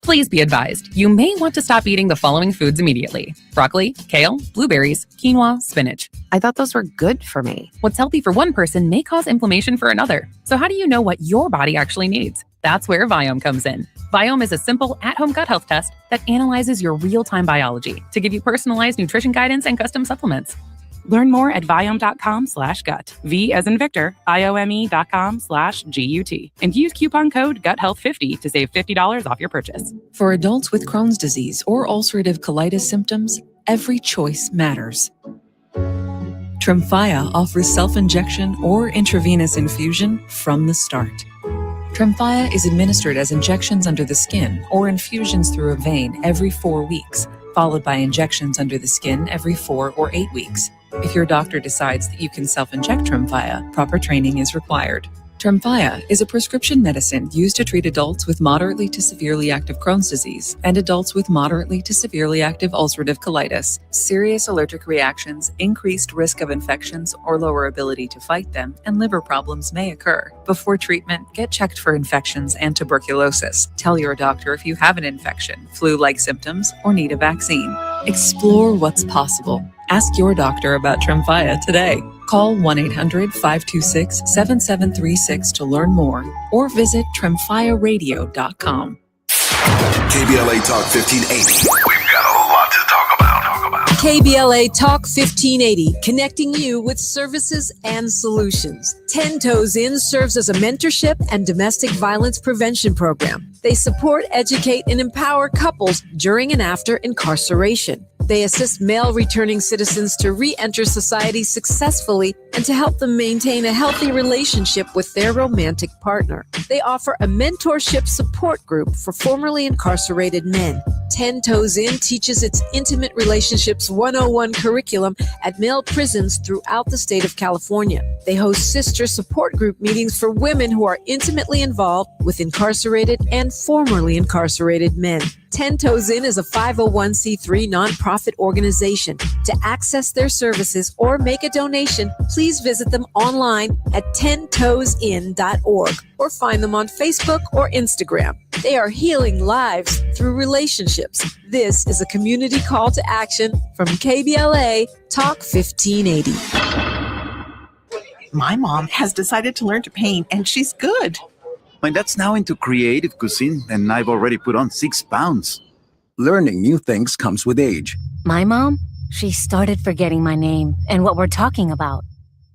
Please be advised, you may want to stop eating the following foods immediately. Broccoli, kale, blueberries, quinoa, spinach. I thought those were good for me. What's healthy for one person may cause inflammation for another. So how do you know what your body actually needs? That's where Viome comes in. Viome is a simple at-home gut health test that analyzes your real-time biology to give you personalized nutrition guidance and custom supplements. Learn more at Viome.com/gut. V as in Victor, IOME.com/GUT. And use coupon code GUTHEALTH50 to save $50 off your purchase. For adults with Crohn's disease or ulcerative colitis symptoms, every choice matters. Tremfya offers self-injection or intravenous infusion from the start. Tremfya is administered as injections under the skin or infusions through a vein every 4 weeks, followed by injections under the skin every 4 or 8 weeks. If your doctor decides that you can self-inject Tremfya, proper training is required. Tremfya is a prescription medicine used to treat adults with moderately to severely active Crohn's disease and adults with moderately to severely active ulcerative colitis. Serious allergic reactions, increased risk of infections or lower ability to fight them, and liver problems may occur. Before treatment, get checked for infections and tuberculosis. Tell your doctor if you have an infection, flu-like symptoms, or need a vaccine. Explore what's possible. Ask your doctor about Tremfya today. Call 1-800-526-7736 to learn more or visit tremfyaradio.com. KBLA Talk 1580. We've got a lot to talk about. KBLA Talk 1580, connecting you with services and solutions. 10 Toes In serves as a mentorship and domestic violence prevention program. They support, educate, and empower couples during and after incarceration. They assist male returning citizens to re-enter society successfully and to help them maintain a healthy relationship with their romantic partner. They offer a mentorship support group for formerly incarcerated men. 10 Toes In teaches its Intimate Relationships 101 curriculum at male prisons throughout the state of California. They host sister support group meetings for women who are intimately involved with incarcerated and formerly incarcerated men. 10 Toes In is a 501c3 nonprofit organization. To access their services or make a donation, please visit them online at 10toesin.org or find them on Facebook or Instagram. They are healing lives through relationships. This is a community call to action from KBLA Talk 1580. My mom has decided to learn to paint, and she's good. My dad's now into creative cuisine, and I've already put on 6 pounds. Learning new things comes with age. My mom, she started forgetting my name and what we're talking about.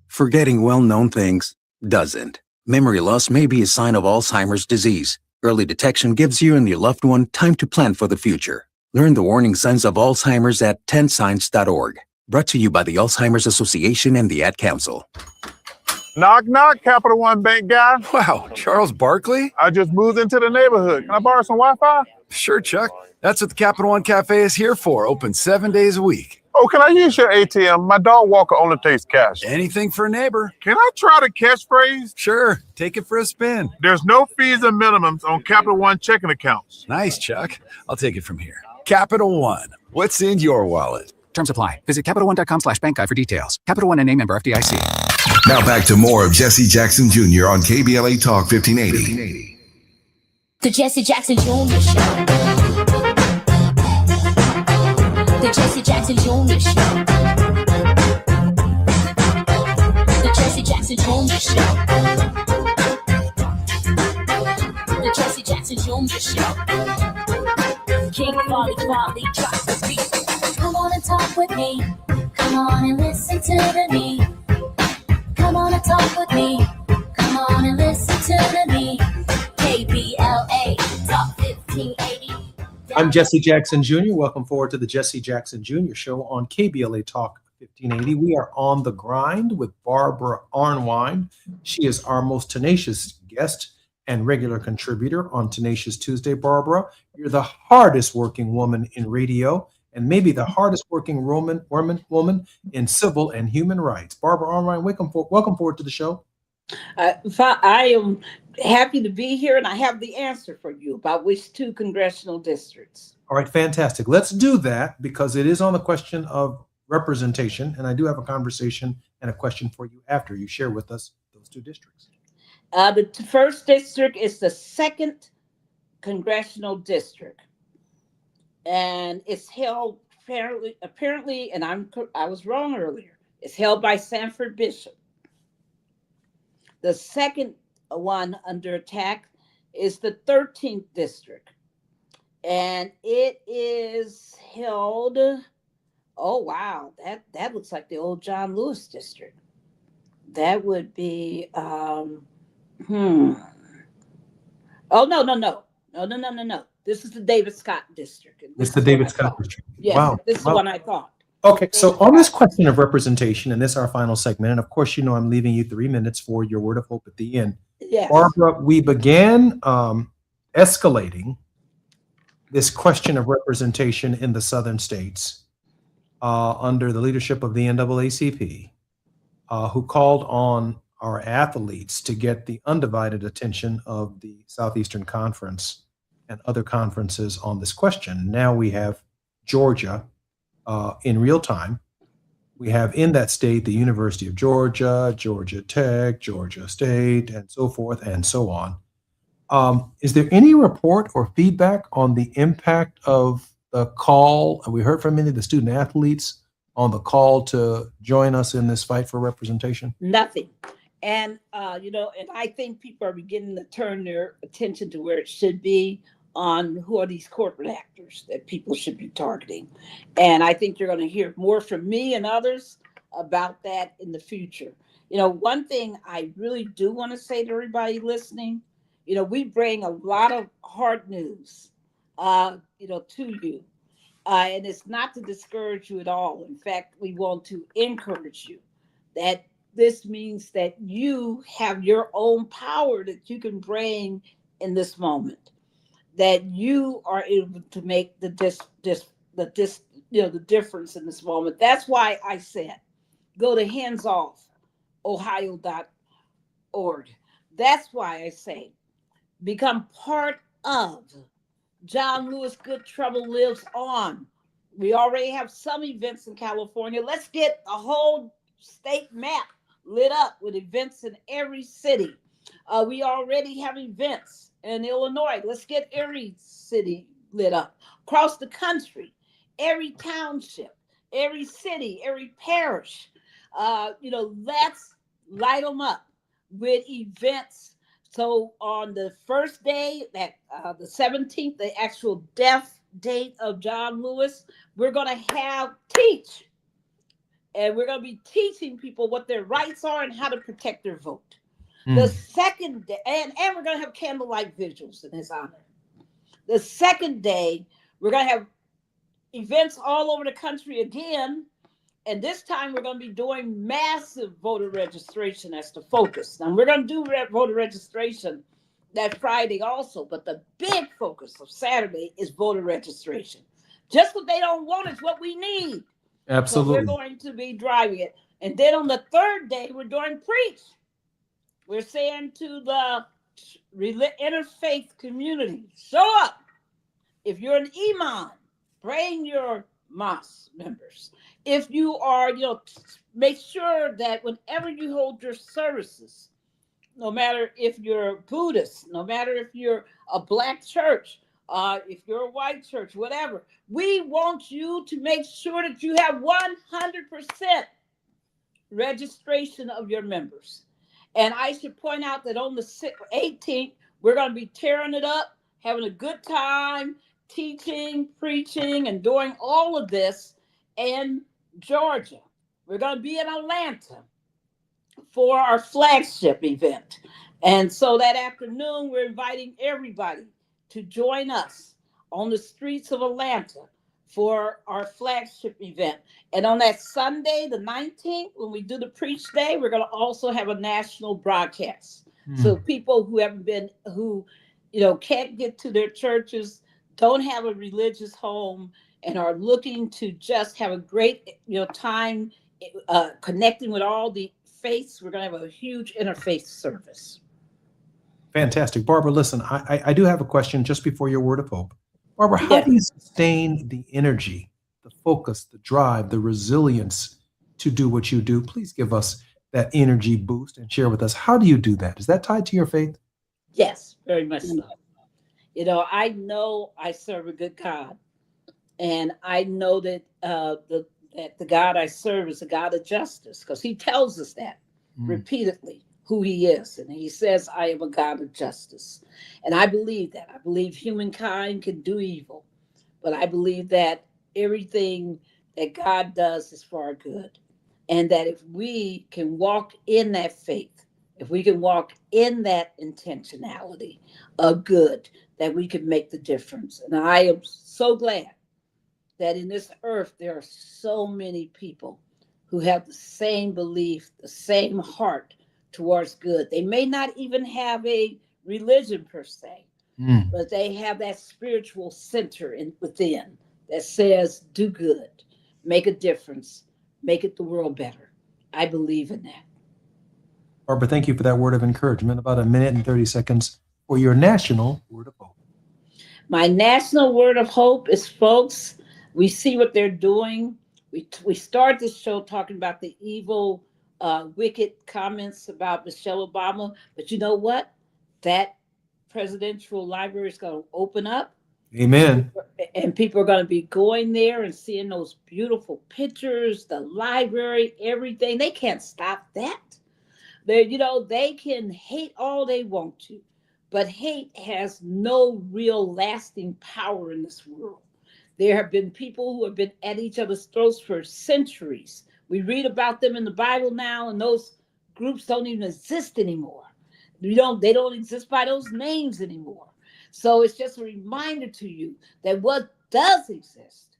Forgetting well-known things doesn't. Memory loss may be a sign of Alzheimer's disease. Early detection gives you and your loved one time to plan for the future. Learn the warning signs of Alzheimer's at 10signs.org. Brought to you by the Alzheimer's Association and the Ad Council. Knock, knock, Capital One Bank guy. Wow, Charles Barkley? I just moved into the neighborhood. Can I borrow some Wi-Fi? Sure, Chuck. That's what the Capital One Cafe is here for. Open 7 days a week. Oh, can I use your ATM? My dog walker only takes cash. Anything for a neighbor. Can I try the catchphrase? Sure. Take it for a spin. There's no fees and minimums on Capital One checking accounts. Nice, Chuck. I'll take it from here. Capital One. What's in your wallet? Terms apply. Visit CapitalOne.com/bankguide for details. Capital One, NA, member FDIC. Now back to more of Jesse Jackson Jr. on KBLA Talk 1580. The Jesse Jackson Jr. Show. The Jesse Jackson Jr. Show. The Jesse Jackson Jr. Show. The Jesse Jackson Jr. Show. King Folly, drop the beat. Come on and talk with me. Come on and listen to me. Come on and talk with me. Come on and listen to me. KBLA Talk 1580. I'm Jesse Jackson Jr. Welcome forward to the Jesse Jackson Jr. Show on KBLA Talk 1580. We are on the grind with Barbara Arnwine. She is our most tenacious guest and regular contributor on Tenacious Tuesday. Barbara, you're the hardest working woman in radio and maybe the hardest working woman in civil and human rights. Barbara Arnwine, welcome forward to the show. I am happy to be here, and I have the answer for you about which 2 congressional districts. All right, fantastic. Let's do that because it is on the question of representation, and I do have a conversation and a question for you after you share with us those 2 districts. The first district is the 2nd congressional district, and it's held apparently, and I was wrong earlier. It's held by Sanford Bishop. The second one under attack is the 13th district, and it is held. Oh wow, that looks like the old John Lewis district. That would be. Oh no. This is the David Scott district. It's the David Scott district. Yes, wow. This is the one I thought. Okay, so on this question of representation, and this is our final segment, and of course, you know I'm leaving you 3 minutes for your word of hope at the end. Yes. Barbara, we began escalating this question of representation in the southern states under the leadership of the NAACP, who called on our athletes to get the undivided attention of the Southeastern Conference and other conferences on this question. Now we have Georgia in real time. We have in that state the University of Georgia, Georgia Tech, Georgia State, and so forth and so on. Is there any report or feedback on the impact of the call? We heard from many of the student athletes on the call to join us in this fight for representation. Nothing. And, and I think people are beginning to turn their attention to where it should be on who are these corporate actors that people should be targeting. And I think you're going to hear more from me and others about that in the future. One thing I really do want to say to everybody listening, we bring a lot of hard news, to you. And it's not to discourage you at all. In fact, we want to encourage you that this means that you have your own power that you can bring in this moment, that you are able to make the difference in this moment. That's why I said, go to handsoffohio.org. That's why I say, become part of John Lewis Good Trouble Lives On. We already have some events in California. Let's get a whole state map lit up with events in every city. We already have events in Illinois. Let's get every city lit up. Across the country, every township, every city, every parish. Let's light them up with events. So on the first day, that the 17th, the actual death date of John Lewis, we're going to have teach. And we're going to be teaching people what their rights are and how to protect their vote. The second day, and we're going to have candlelight vigils in his honor. The second day, we're going to have events all over the country again. And this time we're going to be doing massive voter registration as the focus. Now we're going to do voter registration that Friday also, but the big focus of Saturday is voter registration. Just what they don't want is what we need. Absolutely. So we're going to be driving it. And then on the third day, we're doing preach. We're saying to the interfaith community, show up. If you're an imam, bring your mosque members. If you are, make sure that whenever you hold your services, no matter if you're Buddhist, no matter if you're a black church, if you're a white church, whatever, we want you to make sure that you have 100% registration of your members. And I should point out that on the 18th, we're going to be tearing it up, having a good time, teaching, preaching, and doing all of this in Georgia. We're going to be in Atlanta for our flagship event. And so that afternoon, we're inviting everybody to join us on the streets of Atlanta for our flagship event. And on that Sunday, the 19th, when we do the preach day, we're going to also have a national broadcast. So people who can't get to their churches, don't have a religious home, and are looking to just have a great time connecting with all the faiths, we're going to have a huge interfaith service. Fantastic. Barbara, listen, I do have a question just before your word of hope. Barbara, how do you sustain the energy, the focus, the drive, the resilience to do what you do? Please give us that energy boost and share with us. How do you do that? Is that tied to your faith? Yes, very much so. I know I serve a good God, and I know that the God I serve is a God of justice, because he tells us that repeatedly, who he is. And he says, I am a God of justice. And I believe that. I believe humankind can do evil, but I believe that everything that God does is for our good. And that if we can walk in that faith, if we can walk in that intentionality of good, that we can make the difference. And I am so glad that in this earth, there are so many people who have the same belief, the same heart towards good. They may not even have a religion per se, but they have that spiritual center within that says, do good, make a difference, make it the world better. I believe in that. Barbara, thank you for that word of encouragement. About 1 minute and 30 seconds for your national word of hope. My national word of hope is, folks, we see what they're doing. We start this show talking about the evil, wicked comments about Michelle Obama. But you know what? That presidential library is going to open up. Amen. And people are going to be going there and seeing those beautiful pictures, the library, everything. They can't stop that. They can hate all they want to, but hate has no real lasting power in this world. There have been people who have been at each other's throats for centuries. We read about them in the Bible now, and those groups don't even exist anymore. They don't exist by those names anymore. So it's just a reminder to you that what does exist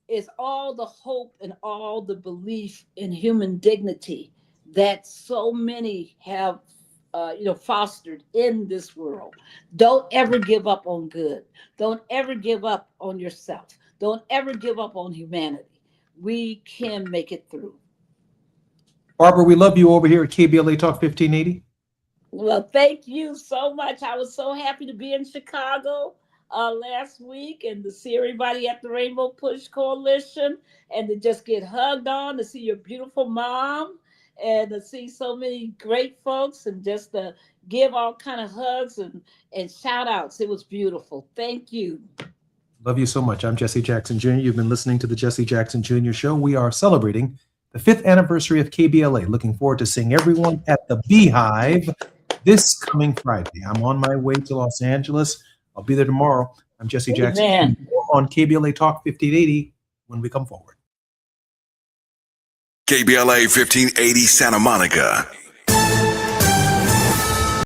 is all the hope and all the belief in human dignity that so many have fostered in this world. Don't ever give up on good. Don't ever give up on yourself. Don't ever give up on humanity. We can make it through. Barbara, we love you over here at KBLA Talk 1580. Well, thank you so much. I was so happy to be in Chicago last week and to see everybody at the Rainbow Push Coalition and to just get hugged on, to see your beautiful mom and to see so many great folks and just to give all kind of hugs and shout outs. It was beautiful. Thank you. Love you so much. I'm Jesse Jackson Jr. You've been listening to the Jesse Jackson Jr. Show. We are celebrating the 5th anniversary of KBLA. Looking forward to seeing everyone at the Beehive this coming Friday. I'm on my way to Los Angeles. I'll be there tomorrow. I'm Jesse Jackson on KBLA Talk 1580 when we come forward. KBLA 1580 Santa Monica.